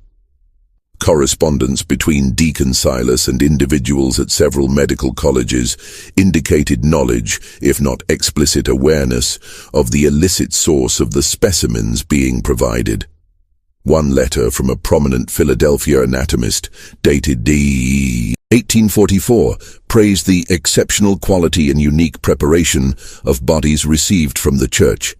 Correspondence between Deacon Silas and individuals at several medical colleges indicated knowledge, if not explicit awareness, of the illicit source of the specimens being provided. One letter from a prominent Philadelphia anatomist, dated D. 1844, praised the exceptional quality and unique preparation of bodies received from the church,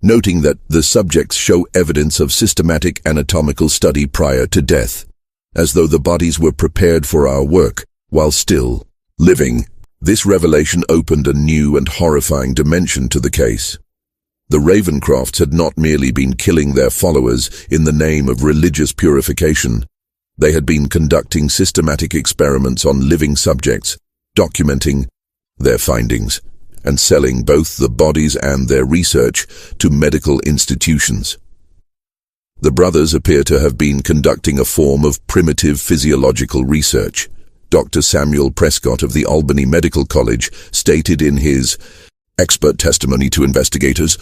noting that the subjects show evidence of systematic anatomical study prior to death, as though the bodies were prepared for our work while still living. This revelation opened a new and horrifying dimension to the case. The Ravencrofts had not merely been killing their followers in the name of religious purification. They had been conducting systematic experiments on living subjects, documenting their findings, and selling both the bodies and their research to medical institutions. The brothers appear to have been conducting a form of primitive physiological research. Dr. Samuel Prescott of the Albany Medical College stated in his expert testimony to investigators,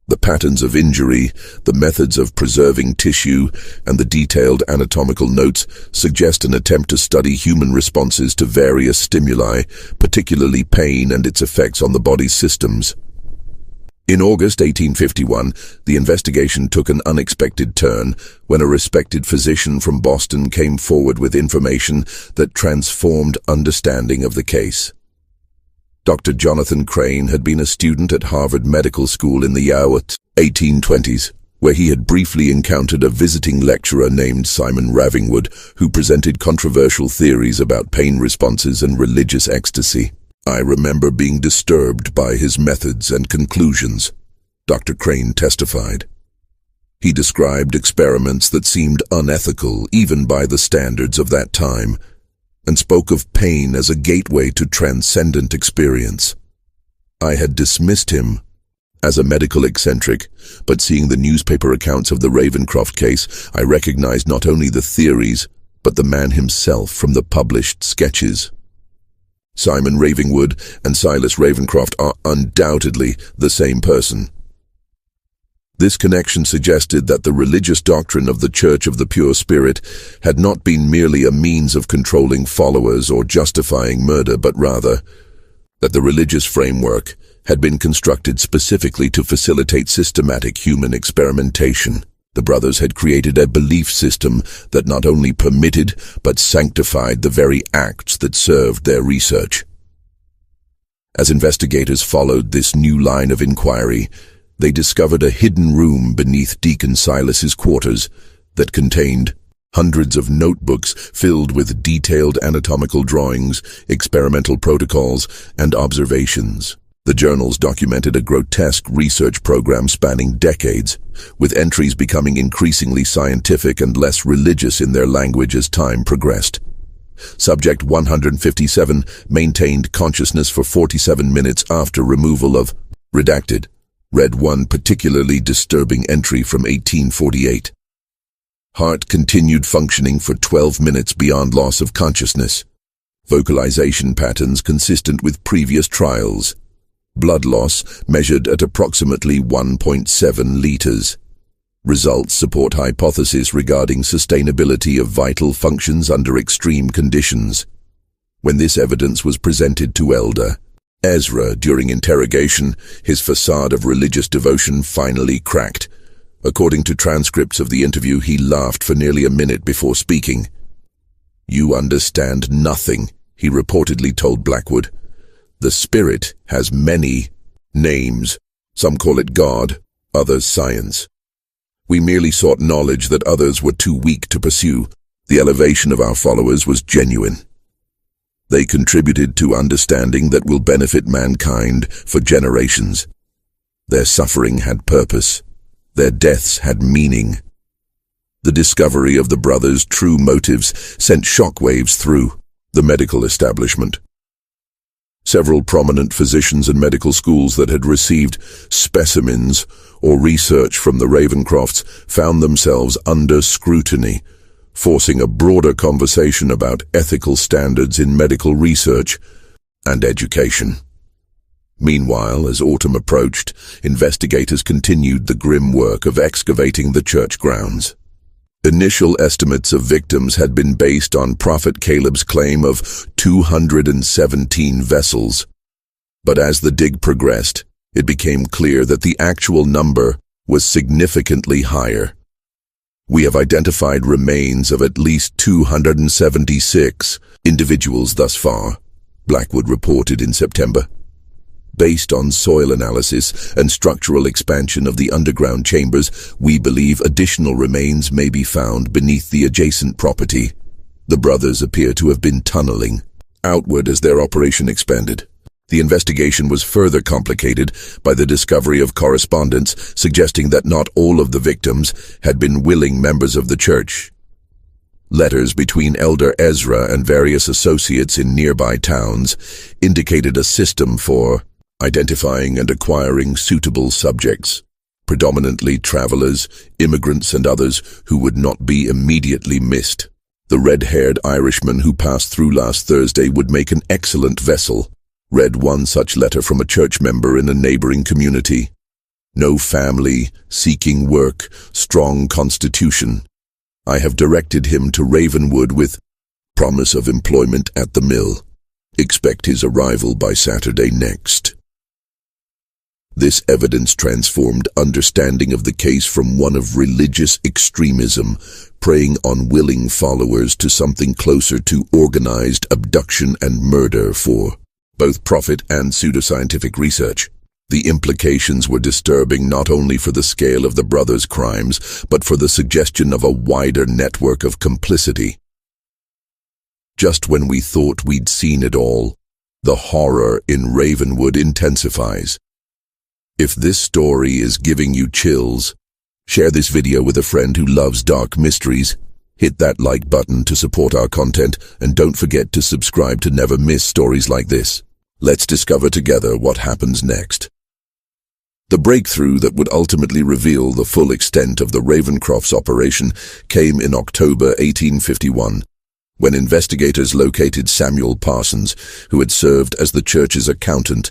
"The patterns of injury, the methods of preserving tissue, and the detailed anatomical notes suggest an attempt to study human responses to various stimuli, particularly pain and its effects on the body's systems." In August 1851, the investigation took an unexpected turn when a respected physician from Boston came forward with information that transformed understanding of the case. Dr. Jonathan Crane had been a student at Harvard Medical School in the Youth 1820s, where he had briefly encountered a visiting lecturer named Simon Ravenford, who presented controversial theories about pain responses and religious ecstasy. "I remember being disturbed by his methods and conclusions," Dr. Crane testified. He described experiments that seemed unethical even by the standards of that time, and spoke of pain as a gateway to transcendent experience. "I had dismissed him as a medical eccentric, but seeing the newspaper accounts of the Ravencroft case, I recognized not only the theories, but the man himself from the published sketches." Simon Ravenford and Silas Ravencroft are undoubtedly the same person. This connection suggested that the religious doctrine of the Church of the Pure Spirit had not been merely a means of controlling followers or justifying murder, but rather that the religious framework had been constructed specifically to facilitate systematic human experimentation. The brothers had created a belief system that not only permitted but sanctified the very acts that served their research. As investigators followed this new line of inquiry, they discovered a hidden room beneath Deacon Silas's quarters that contained hundreds of notebooks filled with detailed anatomical drawings, experimental protocols, and observations. The journals documented a grotesque research program spanning decades, with entries becoming increasingly scientific and less religious in their language as time progressed. Subject 157 maintained consciousness for 47 minutes after removal of redacted. Read one particularly disturbing entry from 1848. Heart continued functioning for 12 minutes beyond loss of consciousness. Vocalization patterns consistent with previous trials. Blood loss measured at approximately 1.7 liters. Results support hypotheses regarding sustainability of vital functions under extreme conditions. When this evidence was presented to Elder Ezra during interrogation, his facade of religious devotion finally cracked. According to transcripts of the interview, he laughed for nearly a minute before speaking. "You understand nothing," he reportedly told Blackwood. "The Spirit has many names. Some call it God, others science. We merely sought knowledge that others were too weak to pursue. The elevation of our followers was genuine. They contributed to understanding that will benefit mankind for generations. Their suffering had purpose. Their deaths had meaning." The discovery of the brothers' true motives sent shockwaves through the medical establishment. Several prominent physicians and medical schools that had received specimens or research from the Ravencrofts found themselves under scrutiny, forcing a broader conversation about ethical standards in medical research and education. Meanwhile, as autumn approached, investigators continued the grim work of excavating the church grounds. Initial estimates of victims had been based on Prophet Caleb's claim of 217 vessels. But as the dig progressed, it became clear that the actual number was significantly higher. "We have identified remains of at least 276 individuals thus far," Blackwood reported in September. "Based on soil analysis and structural expansion of the underground chambers, we believe additional remains may be found beneath the adjacent property." The brothers appear to have been tunneling outward as their operation expanded. The investigation was further complicated by the discovery of correspondence suggesting that not all of the victims had been willing members of the church. Letters between Elder Ezra and various associates in nearby towns indicated a system for identifying and acquiring suitable subjects, predominantly travelers, immigrants and others who would not be immediately missed. The red-haired Irishman who passed through last Thursday would make an excellent vessel. Read one such letter from a church member in a neighboring community. No family, seeking work, strong constitution. I have directed him to Ravenwood with promise of employment at the mill. Expect his arrival by Saturday next. This evidence transformed understanding of the case from one of religious extremism, preying on willing followers, to something closer to organized abduction and murder for both profit and pseudoscientific research. The implications were disturbing not only for the scale of the brothers' crimes, but for the suggestion of a wider network of complicity. Just when we thought we'd seen it all, the horror in Ravenwood intensifies. If this story is giving you chills, share this video with a friend who loves dark mysteries. Hit that like button to support our content, and don't forget to subscribe to never miss stories like this. Let's discover together what happens next. The breakthrough that would ultimately reveal the full extent of the Ravencroft's operation came in October 1851, when investigators located Samuel Parsons, who had served as the church's accountant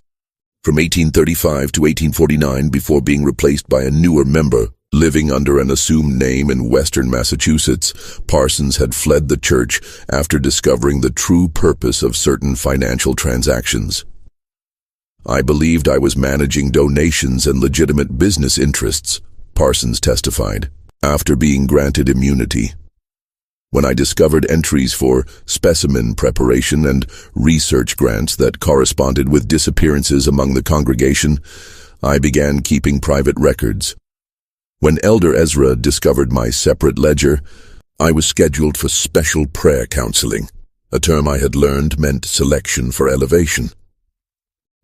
from 1835 to 1849 before being replaced by a newer member. Living under an assumed name in western Massachusetts, Parsons had fled the church after discovering the true purpose of certain financial transactions. I believed I was managing donations and legitimate business interests, Parsons testified, after being granted immunity. When I discovered entries for specimen preparation and research grants that corresponded with disappearances among the congregation, I began keeping private records. When Elder Ezra discovered my separate ledger, I was scheduled for special prayer counseling, a term I had learned meant selection for elevation.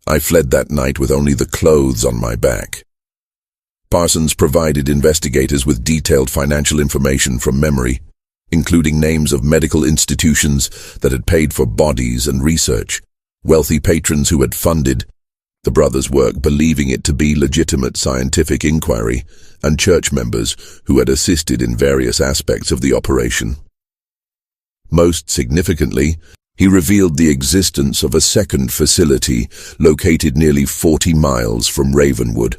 I fled that night with only the clothes on my back. Parsons provided investigators with detailed financial information from memory, including names of medical institutions that had paid for bodies and research, wealthy patrons who had funded the brothers' work, believing it to be legitimate scientific inquiry, and church members who had assisted in various aspects of the operation. Most significantly, he revealed the existence of a second facility located nearly 40 miles from Ravenwood,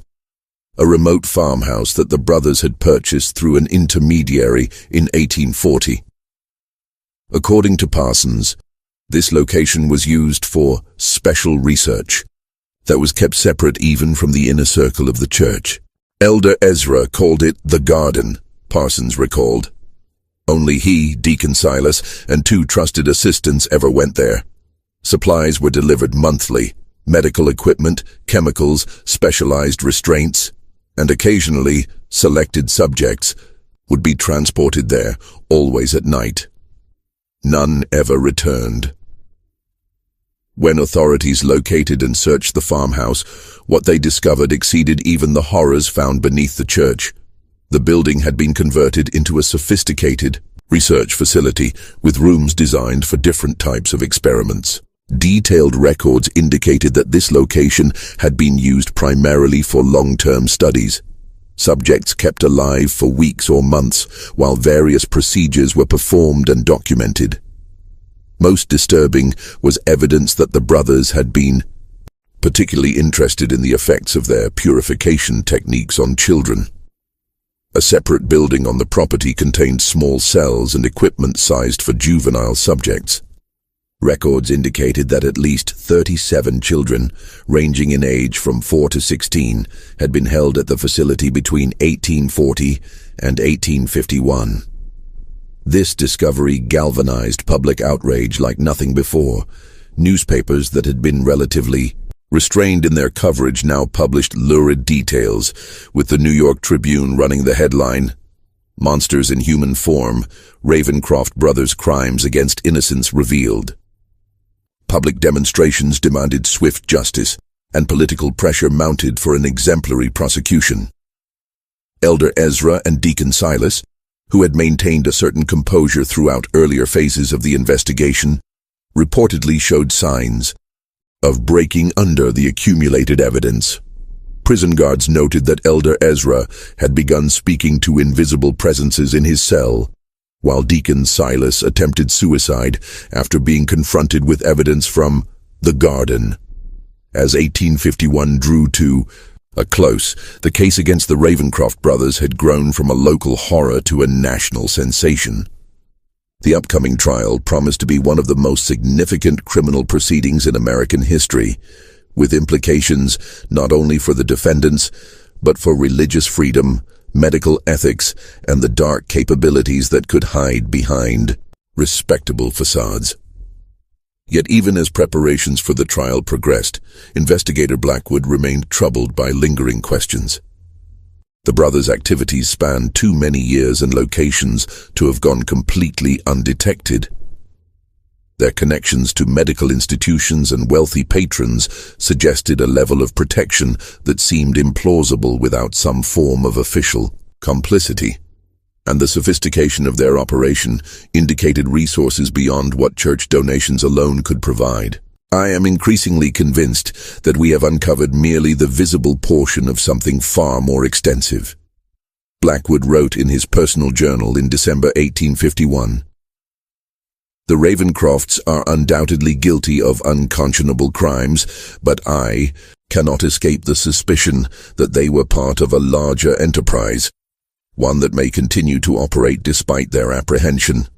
a remote farmhouse that the brothers had purchased through an intermediary in 1840. According to Parsons, this location was used for special research that was kept separate even from the inner circle of the church. Elder Ezra called it the garden, Parsons recalled. Only he, Deacon Silas, and 2 trusted assistants ever went there. Supplies were delivered monthly, medical equipment, chemicals, specialized restraints, and occasionally selected subjects would be transported there, always at night. None ever returned. When authorities located and searched the farmhouse, what they discovered exceeded even the horrors found beneath the church. The building had been converted into a sophisticated research facility with rooms designed for different types of experiments. Detailed records indicated that this location had been used primarily for long-term studies. Subjects kept alive for weeks or months while various procedures were performed and documented. Most disturbing was evidence that the brothers had been particularly interested in the effects of their purification techniques on children. A separate building on the property contained small cells and equipment sized for juvenile subjects. Records indicated that at least 37 children, ranging in age from 4 to 16, had been held at the facility between 1840 and 1851. This discovery galvanized public outrage like nothing before. Newspapers that had been relatively restrained in their coverage now published lurid details, with the New York Tribune running the headline, "Monsters in Human Form, Ravencroft Brothers' Crimes Against Innocents Revealed." Public demonstrations demanded swift justice, and political pressure mounted for an exemplary prosecution. Elder Ezra and Deacon Silas, who had maintained a certain composure throughout earlier phases of the investigation, reportedly showed signs of breaking under the accumulated evidence. Prison guards noted that Elder Ezra had begun speaking to invisible presences in his cell, while Deacon Silas attempted suicide after being confronted with evidence from the garden. As 1851 drew to a close, the case against the Ravencroft brothers had grown from a local horror to a national sensation. The upcoming trial promised to be one of the most significant criminal proceedings in American history, with implications not only for the defendants, but for religious freedom, medical ethics, and the dark capabilities that could hide behind respectable facades. Yet even as preparations for the trial progressed, Investigator Blackwood remained troubled by lingering questions. The brothers' activities spanned too many years and locations to have gone completely undetected. Their connections to medical institutions and wealthy patrons suggested a level of protection that seemed implausible without some form of official complicity. And the sophistication of their operation indicated resources beyond what church donations alone could provide. I am increasingly convinced that we have uncovered merely the visible portion of something far more extensive. Blackwood wrote in his personal journal in December 1851, "The Ravencrofts are undoubtedly guilty of unconscionable crimes, but I cannot escape the suspicion that they were part of a larger enterprise, one that may continue to operate despite their apprehension.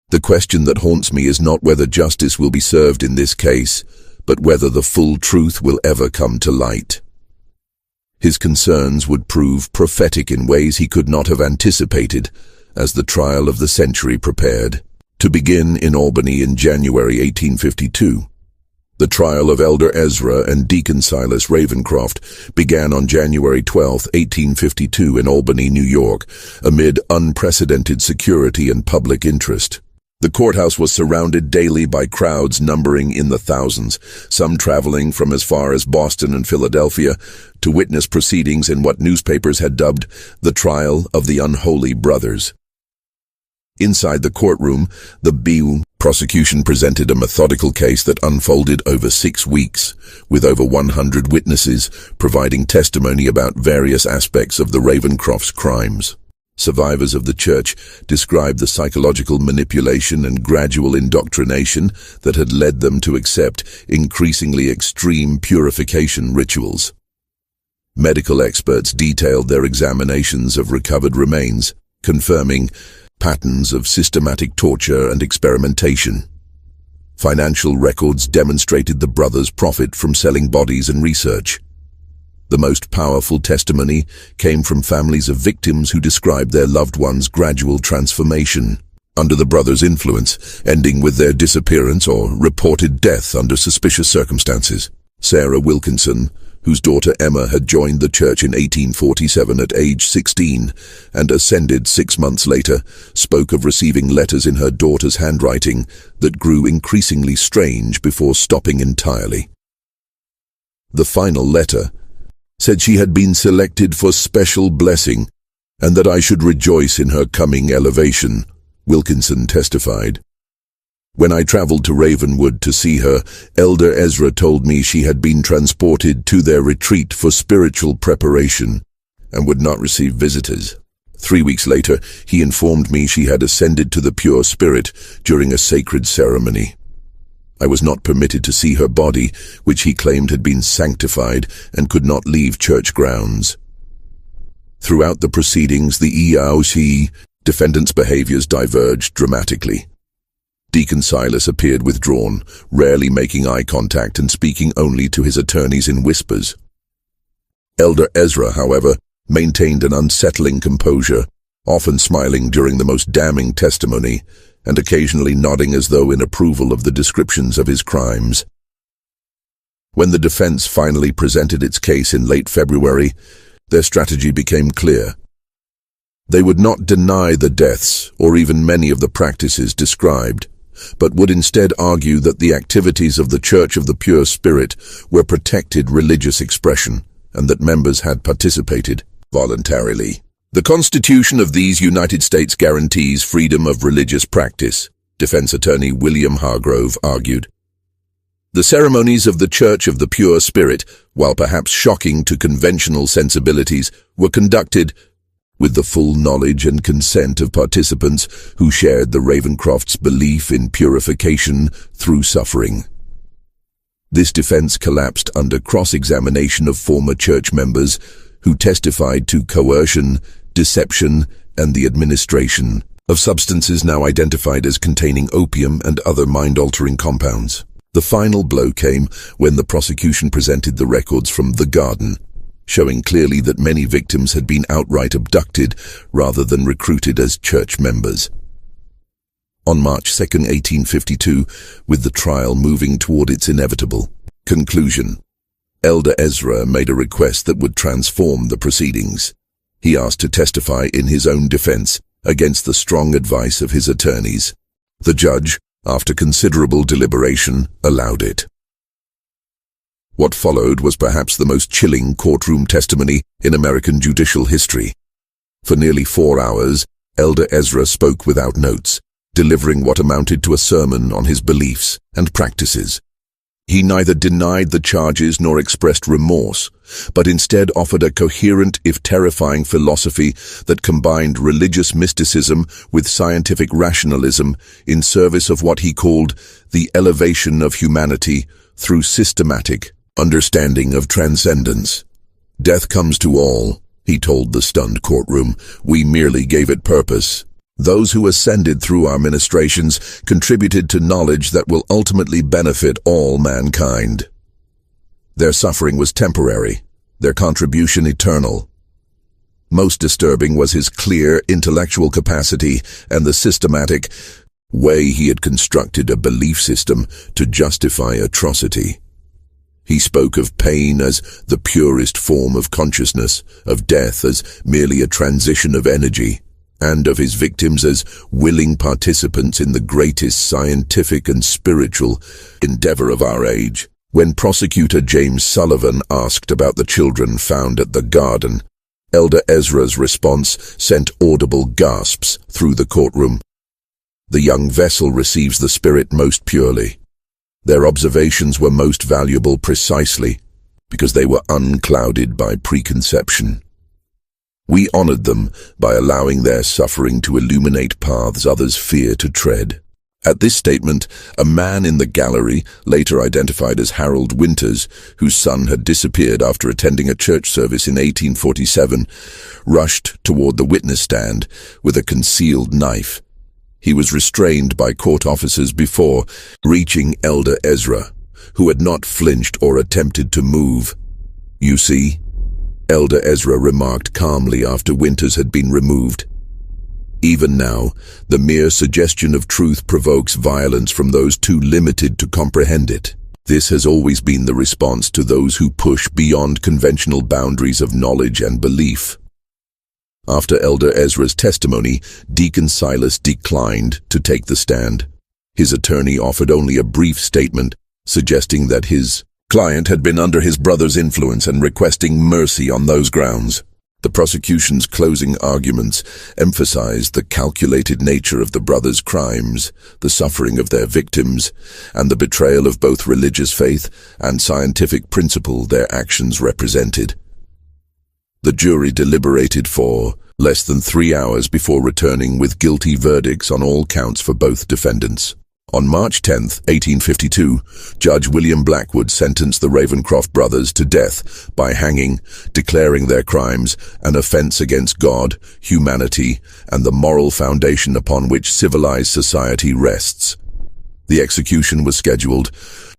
The question that haunts me is not whether justice will be served in this case, but whether the full truth will ever come to light." His concerns would prove prophetic in ways he could not have anticipated as the trial of the century prepared to begin in Albany in January 1852. The trial of Elder Ezra and Deacon Silas Ravencroft began on January 12, 1852 in Albany, New York, amid unprecedented security and public interest. The courthouse was surrounded daily by crowds numbering in the thousands, some traveling from as far as Boston and Philadelphia to witness proceedings in what newspapers had dubbed the trial of the unholy brothers. Inside the courtroom, the BU prosecution presented a methodical case that unfolded over 6 weeks, with over 100 witnesses providing testimony about various aspects of the Ravencrofts' crimes. Survivors of the church described the psychological manipulation and gradual indoctrination that had led them to accept increasingly extreme purification rituals. Medical experts detailed their examinations of recovered remains, confirming patterns of systematic torture and experimentation. Financial records demonstrated the brothers' profit from selling bodies and research. The most powerful testimony came from families of victims who described their loved ones' gradual transformation under the brothers' influence, ending with their disappearance or reported death under suspicious circumstances. Sarah Wilkinson, whose daughter Emma had joined the church in 1847 at age 16 and ascended 6 months later, spoke of receiving letters in her daughter's handwriting that grew increasingly strange before stopping entirely. The final letter said she had been selected for special blessing and that I should rejoice in her coming elevation, Wilkinson testified. When I traveled to Ravenwood to see her, Elder Ezra told me she had been transported to their retreat for spiritual preparation and would not receive visitors. 3 weeks later, he informed me she had ascended to the pure spirit during a sacred ceremony. I was not permitted to see her body, which he claimed had been sanctified and could not leave church grounds. Throughout the proceedings, the EIOC defendants' behaviors diverged dramatically. Deacon Silas appeared withdrawn, rarely making eye contact and speaking only to his attorneys in whispers. Elder Ezra, however, maintained an unsettling composure, often smiling during the most damning testimony, and occasionally nodding as though in approval of the descriptions of his crimes. When the defense finally presented its case in late February, their strategy became clear. They would not deny the deaths or even many of the practices described, but would instead argue that the activities of the Church of the Pure Spirit were protected religious expression and that members had participated voluntarily. The Constitution of these United States guarantees freedom of religious practice, defense attorney William Hargrove argued. The ceremonies of the Church of the Pure Spirit, while perhaps shocking to conventional sensibilities, were conducted with the full knowledge and consent of participants who shared the Ravencrofts' belief in purification through suffering. This defense collapsed under cross-examination of former church members who testified to coercion, deception, and the administration of substances now identified as containing opium and other mind-altering compounds. The final blow came when the prosecution presented the records from the garden, showing clearly that many victims had been outright abducted rather than recruited as church members. On March 2, 1852, with the trial moving toward its inevitable conclusion, Elder Ezra made a request that would transform the proceedings. He asked to testify in his own defense against the strong advice of his attorneys. The judge, after considerable deliberation, allowed it. What followed was perhaps the most chilling courtroom testimony in American judicial history. For nearly 4 hours, Elder Ezra spoke without notes, delivering what amounted to a sermon on his beliefs and practices. He neither denied the charges nor expressed remorse, but instead offered a coherent, if terrifying, philosophy that combined religious mysticism with scientific rationalism in service of what he called the elevation of humanity through systematic understanding of transcendence. "Death comes to all," he told the stunned courtroom. "We merely gave it purpose. Those who ascended through our ministrations contributed to knowledge that will ultimately benefit all mankind. Their suffering was temporary, their contribution eternal." Most disturbing was his clear intellectual capacity and the systematic way he had constructed a belief system to justify atrocity. He spoke of pain as the purest form of consciousness, of death as merely a transition of energy, and of his victims as willing participants in the greatest scientific and spiritual endeavor of our age. When prosecutor James Sullivan asked about the children found at the garden, Elder Ezra's response sent audible gasps through the courtroom. "The young vessel receives the Spirit most purely. Their observations were most valuable precisely because they were unclouded by preconception. We honored them by allowing their suffering to illuminate paths others fear to tread." At this statement, a man in the gallery, later identified as Harold Winters, whose son had disappeared after attending a church service in 1847, rushed toward the witness stand with a concealed knife. He was restrained by court officers before reaching Elder Ezra, who had not flinched or attempted to move. "You see," Elder Ezra remarked calmly after Winters had been removed. "Even now, the mere suggestion of truth provokes violence from those too limited to comprehend it. This has always been the response to those who push beyond conventional boundaries of knowledge and belief." After Elder Ezra's testimony, Deacon Silas declined to take the stand. His attorney offered only a brief statement, suggesting that his client had been under his brother's influence and requesting mercy on those grounds. The prosecution's closing arguments emphasized the calculated nature of the brothers' crimes, the suffering of their victims, and the betrayal of both religious faith and scientific principle their actions represented. The jury deliberated for less than 3 hours before returning with guilty verdicts on all counts for both defendants. On March 10, 1852, Judge William Blackwood sentenced the Ravencroft brothers to death by hanging, declaring their crimes an offense against God, humanity, and the moral foundation upon which civilized society rests. The execution was scheduled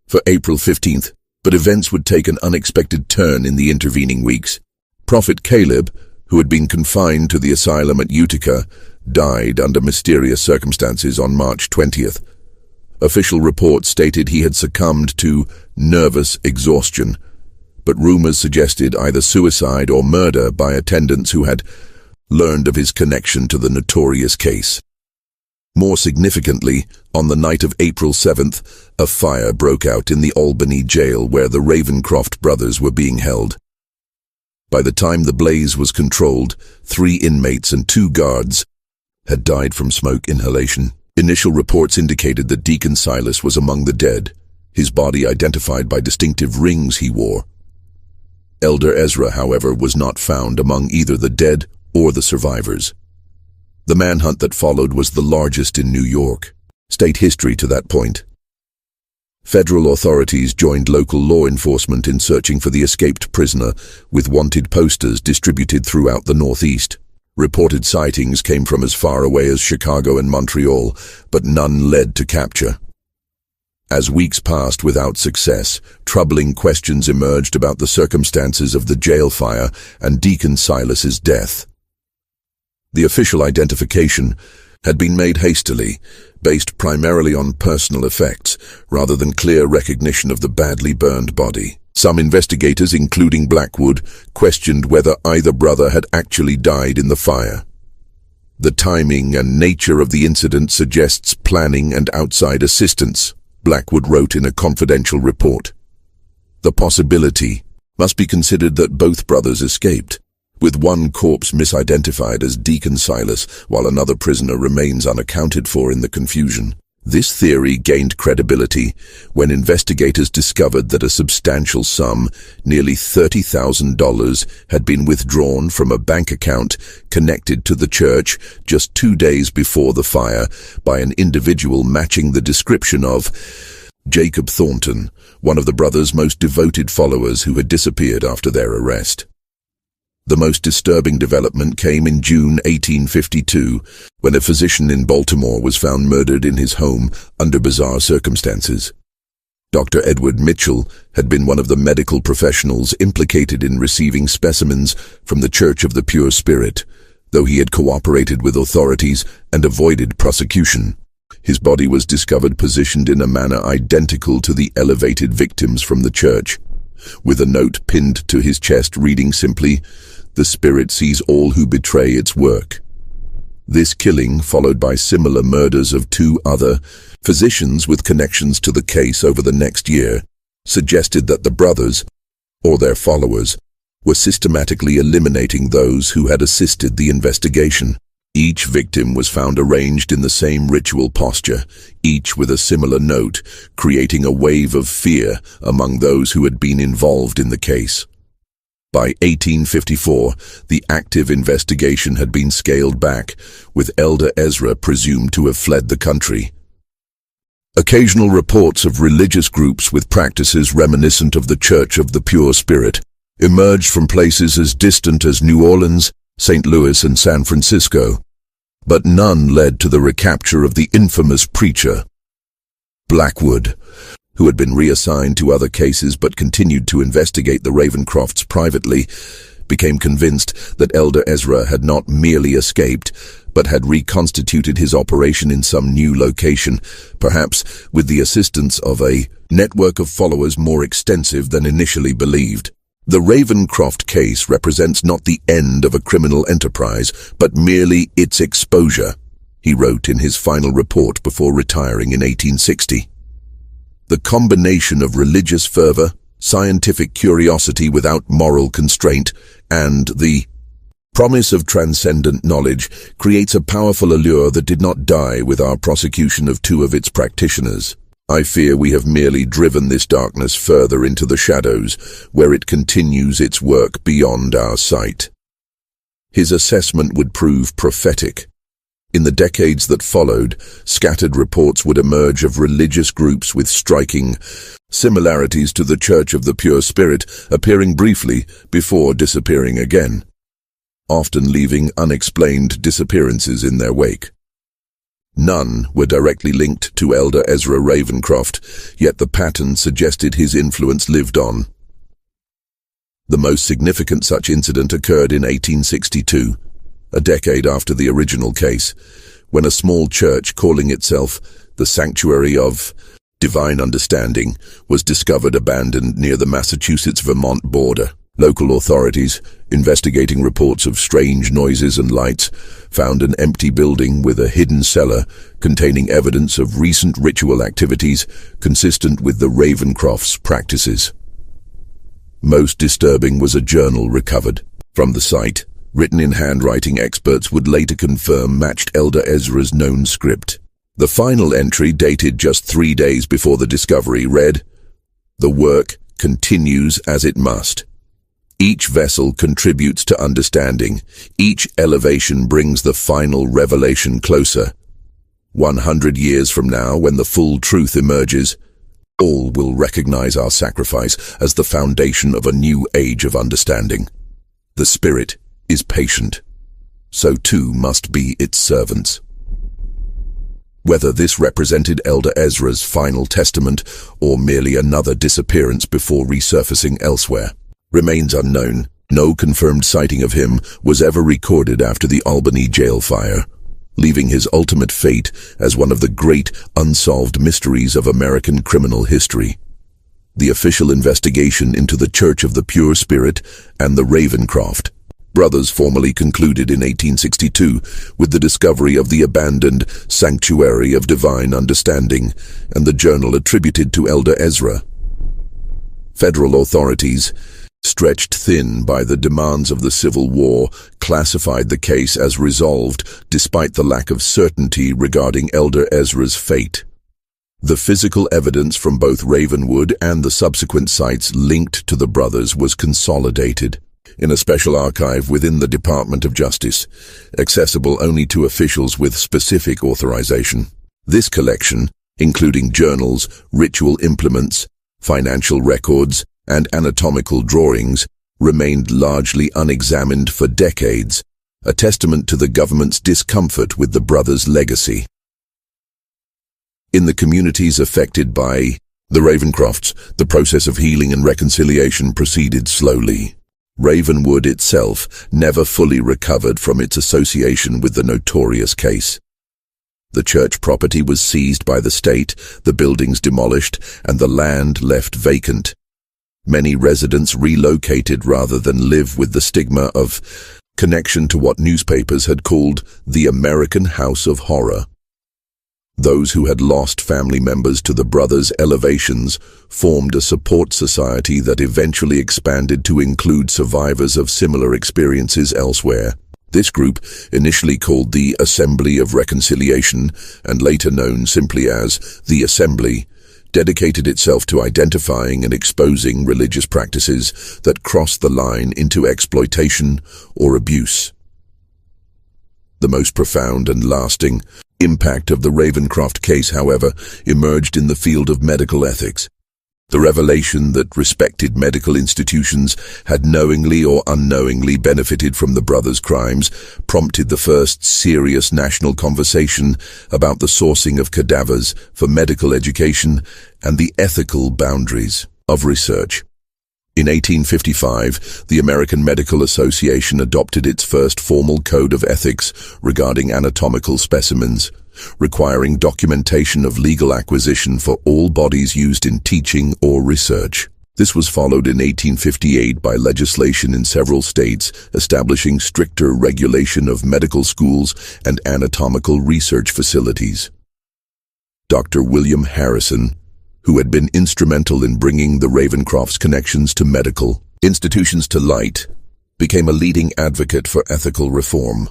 for April 15th, but events would take an unexpected turn in the intervening weeks. Prophet Caleb, who had been confined to the asylum at Utica, died under mysterious circumstances on March 20th. Official reports stated he had succumbed to nervous exhaustion, but rumors suggested either suicide or murder by attendants who had learned of his connection to the notorious case. More significantly, on the night of April 7th, a fire broke out in the Albany jail where the Ravencroft brothers were being held. By the time the blaze was controlled, 3 inmates and 2 guards had died from smoke inhalation. Initial reports indicated that Deacon Silas was among the dead, his body identified by distinctive rings he wore. Elder Ezra, however, was not found among either the dead or the survivors. The manhunt that followed was the largest in New York. State history to that point. Federal authorities joined local law enforcement in searching for the escaped prisoner, with wanted posters distributed throughout the Northeast. Reported sightings came from as far away as Chicago and Montreal, but none led to capture. As weeks passed without success, troubling questions emerged about the circumstances of the jail fire and Deacon Silas's death. The official identification had been made hastily, based primarily on personal effects, rather than clear recognition of the badly burned body. Some investigators, including Blackwood, questioned whether either brother had actually died in the fire. The timing and nature of the incident suggests planning and outside assistance, Blackwood wrote in a confidential report. The possibility must be considered that both brothers escaped, with one corpse misidentified as Deacon Silas, while another prisoner remains unaccounted for in the confusion. This theory gained credibility when investigators discovered that a substantial sum, nearly $30,000, had been withdrawn from a bank account connected to the church just 2 days before the fire by an individual matching the description of Jacob Thornton, one of the brothers' most devoted followers who had disappeared after their arrest. The most disturbing development came in June 1852, when a physician in Baltimore was found murdered in his home under bizarre circumstances. Dr. Edward Mitchell had been one of the medical professionals implicated in receiving specimens from the Church of the Pure Spirit, though he had cooperated with authorities and avoided prosecution. His body was discovered positioned in a manner identical to the elevated victims from the church, with a note pinned to his chest reading simply, "The Spirit sees all who betray its work." This killing, followed by similar murders of 2 other physicians with connections to the case over the next year, suggested that the brothers, or their followers, were systematically eliminating those who had assisted the investigation. Each victim was found arranged in the same ritual posture, each with a similar note, creating a wave of fear among those who had been involved in the case. By 1854, the active investigation had been scaled back, with Elder Ezra presumed to have fled the country. Occasional reports of religious groups with practices reminiscent of the Church of the Pure Spirit emerged from places as distant as New Orleans, St. Louis, and San Francisco, but none led to the recapture of the infamous preacher. Blackwood, who had been reassigned to other cases but continued to investigate the Ravencrofts privately, became convinced that Elder Ezra had not merely escaped, but had reconstituted his operation in some new location, perhaps with the assistance of a network of followers more extensive than initially believed. The Ravencroft case represents not the end of a criminal enterprise, but merely its exposure, he wrote in his final report before retiring in 1860. The combination of religious fervor, scientific curiosity without moral constraint, and the promise of transcendent knowledge creates a powerful allure that did not die with our prosecution of 2 of its practitioners. I fear we have merely driven this darkness further into the shadows, where it continues its work beyond our sight. His assessment would prove prophetic. In the decades that followed, scattered reports would emerge of religious groups with striking similarities to the Church of the Pure Spirit, appearing briefly before disappearing again, often leaving unexplained disappearances in their wake. None were directly linked to Elder Ezra Ravencroft, yet the pattern suggested his influence lived on. The most significant such incident occurred in 1862, a decade after the original case, when a small church calling itself the Sanctuary of Divine Understanding was discovered abandoned near the Massachusetts-Vermont border. Local authorities, investigating reports of strange noises and lights, found an empty building with a hidden cellar containing evidence of recent ritual activities consistent with the Ravencrofts' practices. Most disturbing was a journal recovered from the site, written in handwriting experts would later confirm matched Elder Ezra's known script. The final entry, dated just 3 days before the discovery, read, "The work continues as it must. Each vessel contributes to understanding. Each elevation brings the final revelation closer. 100 years from now, when the full truth emerges, all will recognize our sacrifice as the foundation of a new age of understanding. The Spirit is patient. So too must be its servants." Whether this represented Elder Ezra's final testament or merely another disappearance before resurfacing elsewhere remains unknown. No confirmed sighting of him was ever recorded after the Albany jail fire, leaving his ultimate fate as one of the great unsolved mysteries of American criminal history. The official investigation into the Church of the Pure Spirit and the Ravencroft brothers formally concluded in 1862 with the discovery of the abandoned Sanctuary of Divine Understanding and the journal attributed to Elder Ezra. Federal authorities, stretched thin by the demands of the Civil War, classified the case as resolved despite the lack of certainty regarding Elder Ezra's fate. The physical evidence from both Ravenwood and the subsequent sites linked to the brothers was consolidated in a special archive within the Department of Justice, accessible only to officials with specific authorization. This collection, including journals, ritual implements, financial records, and anatomical drawings, remained largely unexamined for decades, a testament to the government's discomfort with the brothers' legacy. In the communities affected by the Ravencrofts, the process of healing and reconciliation proceeded slowly. Ravenwood itself never fully recovered from its association with the notorious case. The church property was seized by the state, the buildings demolished, and the land left vacant. Many residents relocated rather than live with the stigma of connection to what newspapers had called the American House of Horror. Those who had lost family members to the brothers' elevations formed a support society that eventually expanded to include survivors of similar experiences elsewhere. This group, initially called the Assembly of Reconciliation and later known simply as the Assembly, dedicated itself to identifying and exposing religious practices that crossed the line into exploitation or abuse. The most profound and lasting impact of the Ravencroft case, however, emerged in the field of medical ethics. The revelation that respected medical institutions had knowingly or unknowingly benefited from the brothers' crimes prompted the first serious national conversation about the sourcing of cadavers for medical education and the ethical boundaries of research. In 1855, the American Medical Association adopted its first formal code of ethics regarding anatomical specimens, requiring documentation of legal acquisition for all bodies used in teaching or research. This was followed in 1858 by legislation in several states establishing stricter regulation of medical schools and anatomical research facilities. Dr. William Harrison, who had been instrumental in bringing the Ravencrofts' connections to medical institutions to light, became a leading advocate for ethical reform.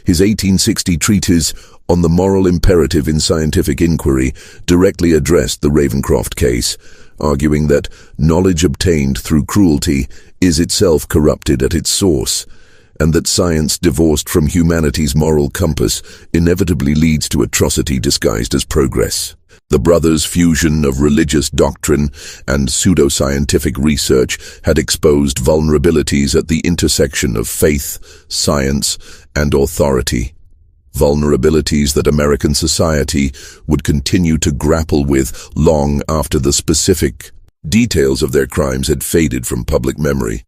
His 1860 treatise on the moral imperative in scientific inquiry directly addressed the Ravencroft case, arguing that knowledge obtained through cruelty is itself corrupted at its source, and that science divorced from humanity's moral compass inevitably leads to atrocity disguised as progress. The brothers' fusion of religious doctrine and pseudoscientific research had exposed vulnerabilities at the intersection of faith, science, and authority. Vulnerabilities that American society would continue to grapple with long after the specific details of their crimes had faded from public memory.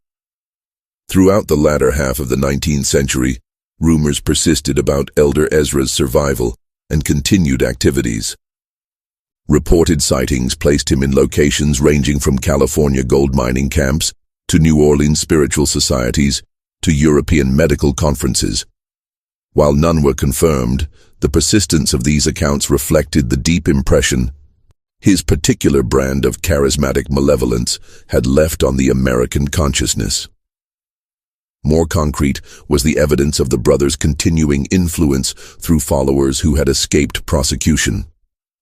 Throughout the latter half of the 19th century, rumors persisted about Elder Ezra's survival and continued activities. Reported sightings placed him in locations ranging from California gold mining camps to New Orleans spiritual societies to European medical conferences. While none were confirmed, the persistence of these accounts reflected the deep impression his particular brand of charismatic malevolence had left on the American consciousness. More concrete was the evidence of the brothers' continuing influence through followers who had escaped prosecution.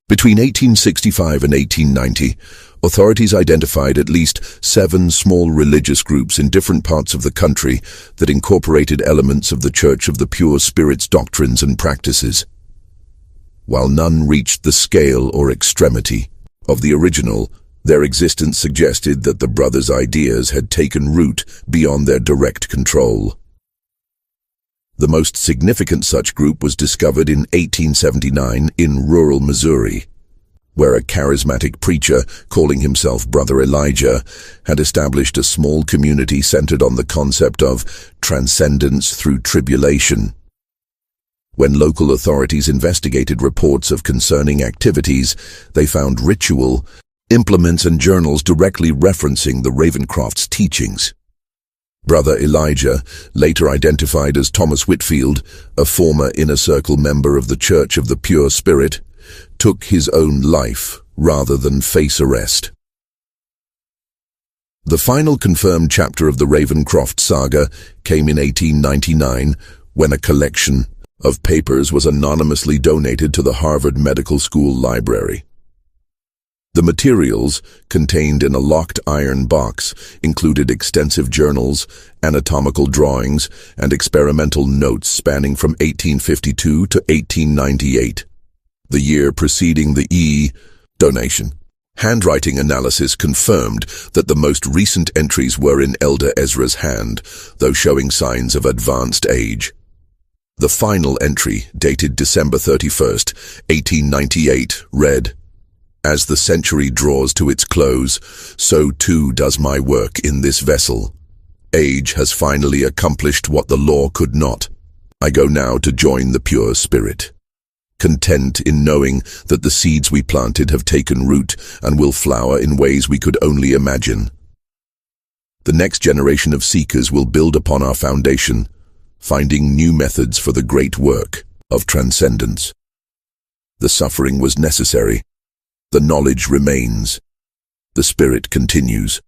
Between 1865 and 1890, authorities identified at least 7 small religious groups in different parts of the country that incorporated elements of the Church of the Pure Spirit's doctrines and practices. While none reached the scale or extremity of the original, their existence suggested that the brothers' ideas had taken root beyond their direct control. The most significant such group was discovered in 1879 in rural Missouri, where a charismatic preacher, calling himself Brother Elijah, had established a small community centered on the concept of transcendence through tribulation. When local authorities investigated reports of concerning activities, they found ritual, implements and journals directly referencing the Ravencroft's teachings. Brother Elijah, later identified as Thomas Whitfield, a former Inner Circle member of the Church of the Pure Spirit, took his own life rather than face arrest. The final confirmed chapter of the Ravencroft saga came in 1899 when a collection of papers was anonymously donated to the Harvard Medical School library. The materials, contained in a locked iron box, included extensive journals, anatomical drawings, and experimental notes spanning from 1852 to 1898, the year preceding the donation. Handwriting analysis confirmed that the most recent entries were in Elder Ezra's hand, though showing signs of advanced age. The final entry, dated December 31st, 1898, read, "As the century draws to its close, so too does my work in this vessel. Age has finally accomplished what the law could not. I go now to join the pure spirit, content in knowing that the seeds we planted have taken root and will flower in ways we could only imagine. The next generation of seekers will build upon our foundation, finding new methods for the great work of transcendence. The suffering was necessary. The knowledge remains. The spirit continues."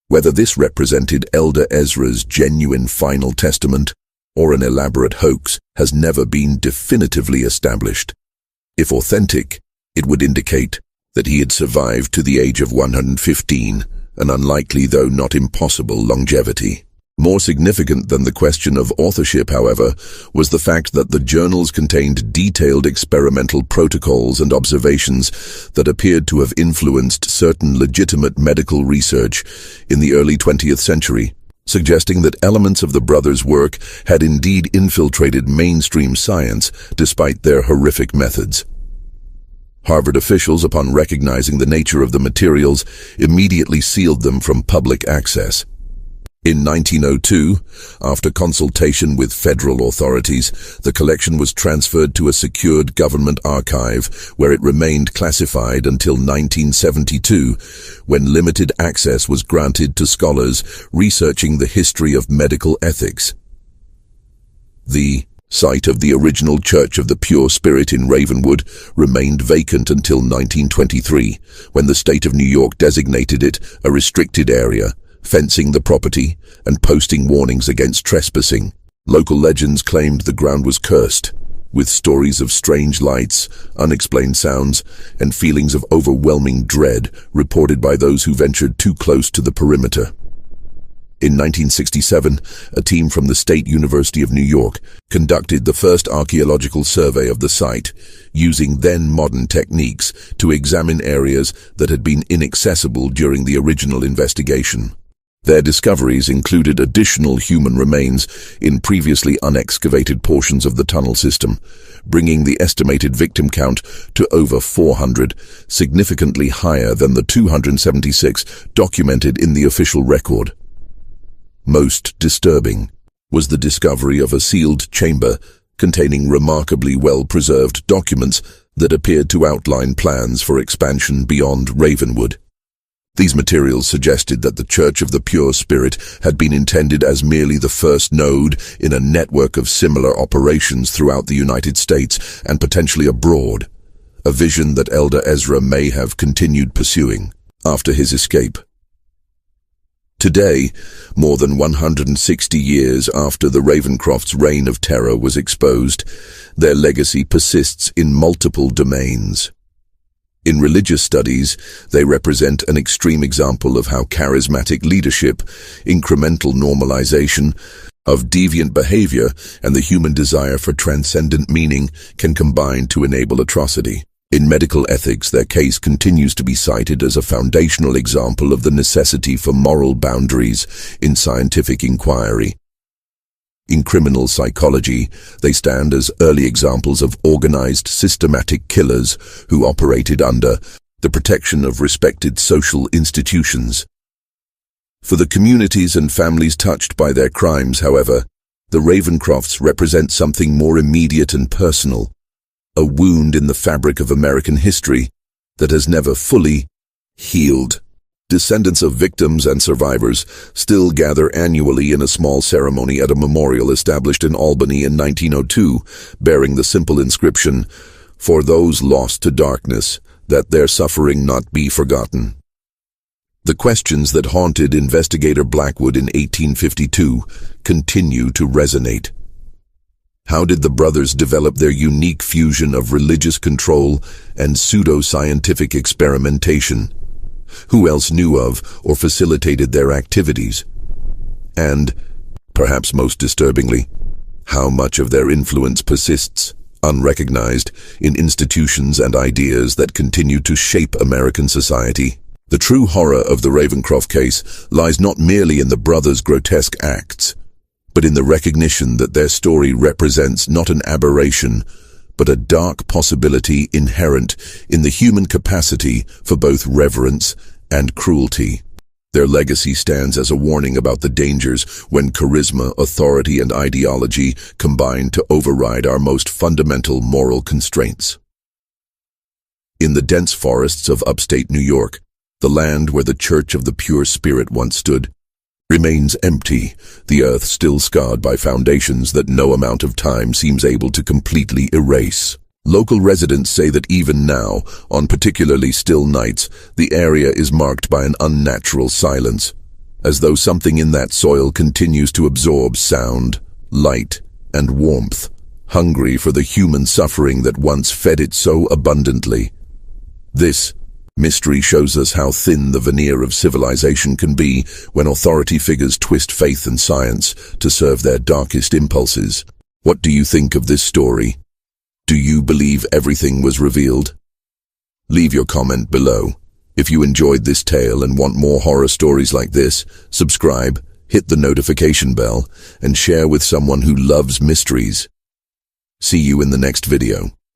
Whether this represented Elder Ezra's genuine final testament or an elaborate hoax has never been definitively established. If authentic, it would indicate that he had survived to the age of 115, an unlikely though not impossible longevity. More significant than the question of authorship, however, was the fact that the journals contained detailed experimental protocols and observations that appeared to have influenced certain legitimate medical research in the early 20th century, suggesting that elements of the brothers' work had indeed infiltrated mainstream science despite their horrific methods. Harvard officials, upon recognizing the nature of the materials, immediately sealed them from public access. In 1902, after consultation with federal authorities, the collection was transferred to a secured government archive, where it remained classified until 1972, when limited access was granted to scholars researching the history of medical ethics. The site of the original Church of the Pure Spirit in Ravenwood remained vacant until 1923, when the state of New York designated it a restricted area, fencing the property and posting warnings against trespassing. Local legends claimed the ground was cursed, with stories of strange lights, unexplained sounds, and feelings of overwhelming dread reported by those who ventured too close to the perimeter. In 1967, a team from the State University of New York conducted the first archaeological survey of the site, using then-modern techniques to examine areas that had been inaccessible during the original investigation. Their discoveries included additional human remains in previously unexcavated portions of the tunnel system, bringing the estimated victim count to over 400, significantly higher than the 276 documented in the official record. Most disturbing was the discovery of a sealed chamber containing remarkably well-preserved documents that appeared to outline plans for expansion beyond Ravenwood. These materials suggested that the Church of the Pure Spirit had been intended as merely the first node in a network of similar operations throughout the United States and potentially abroad, a vision that Elder Ezra may have continued pursuing after his escape. Today, more than 160 years after the Ravencroft's reign of terror was exposed, their legacy persists in multiple domains. In religious studies, they represent an extreme example of how charismatic leadership, incremental normalization of deviant behavior, and the human desire for transcendent meaning can combine to enable atrocity. In medical ethics, their case continues to be cited as a foundational example of the necessity for moral boundaries in scientific inquiry. In criminal psychology, they stand as early examples of organized, systematic killers who operated under the protection of respected social institutions. For the communities and families touched by their crimes, however, the Ravencrofts represent something more immediate and personal, a wound in the fabric of American history that has never fully healed. Descendants of victims and survivors still gather annually in a small ceremony at a memorial established in Albany in 1902, bearing the simple inscription, "For those lost to darkness, that their suffering not be forgotten." The questions that haunted investigator Blackwood in 1852 continue to resonate. How did the brothers develop their unique fusion of religious control and pseudo-scientific experimentation? Who else knew of or facilitated their activities? And, perhaps most disturbingly, how much of their influence persists, unrecognized, in institutions and ideas that continue to shape American society? The true horror of the Ravencroft case lies not merely in the brothers' grotesque acts, but in the recognition that their story represents not an aberration, but a dark possibility inherent in the human capacity for both reverence and cruelty. Their legacy stands as a warning about the dangers when charisma, authority, and ideology combine to override our most fundamental moral constraints. In the dense forests of upstate New York, the land where the Church of the Pure Spirit once stood remains empty, the earth still scarred by foundations that no amount of time seems able to completely erase. Local residents say that even now, on particularly still nights, the area is marked by an unnatural silence, as though something in that soil continues to absorb sound, light, and warmth, hungry for the human suffering that once fed it so abundantly. This mystery shows us how thin the veneer of civilization can be when authority figures twist faith and science to serve their darkest impulses. What do you think of this story? Do you believe everything was revealed? Leave your comment below. If you enjoyed this tale and want more horror stories like this, subscribe, hit the notification bell, and share with someone who loves mysteries. See you in the next video.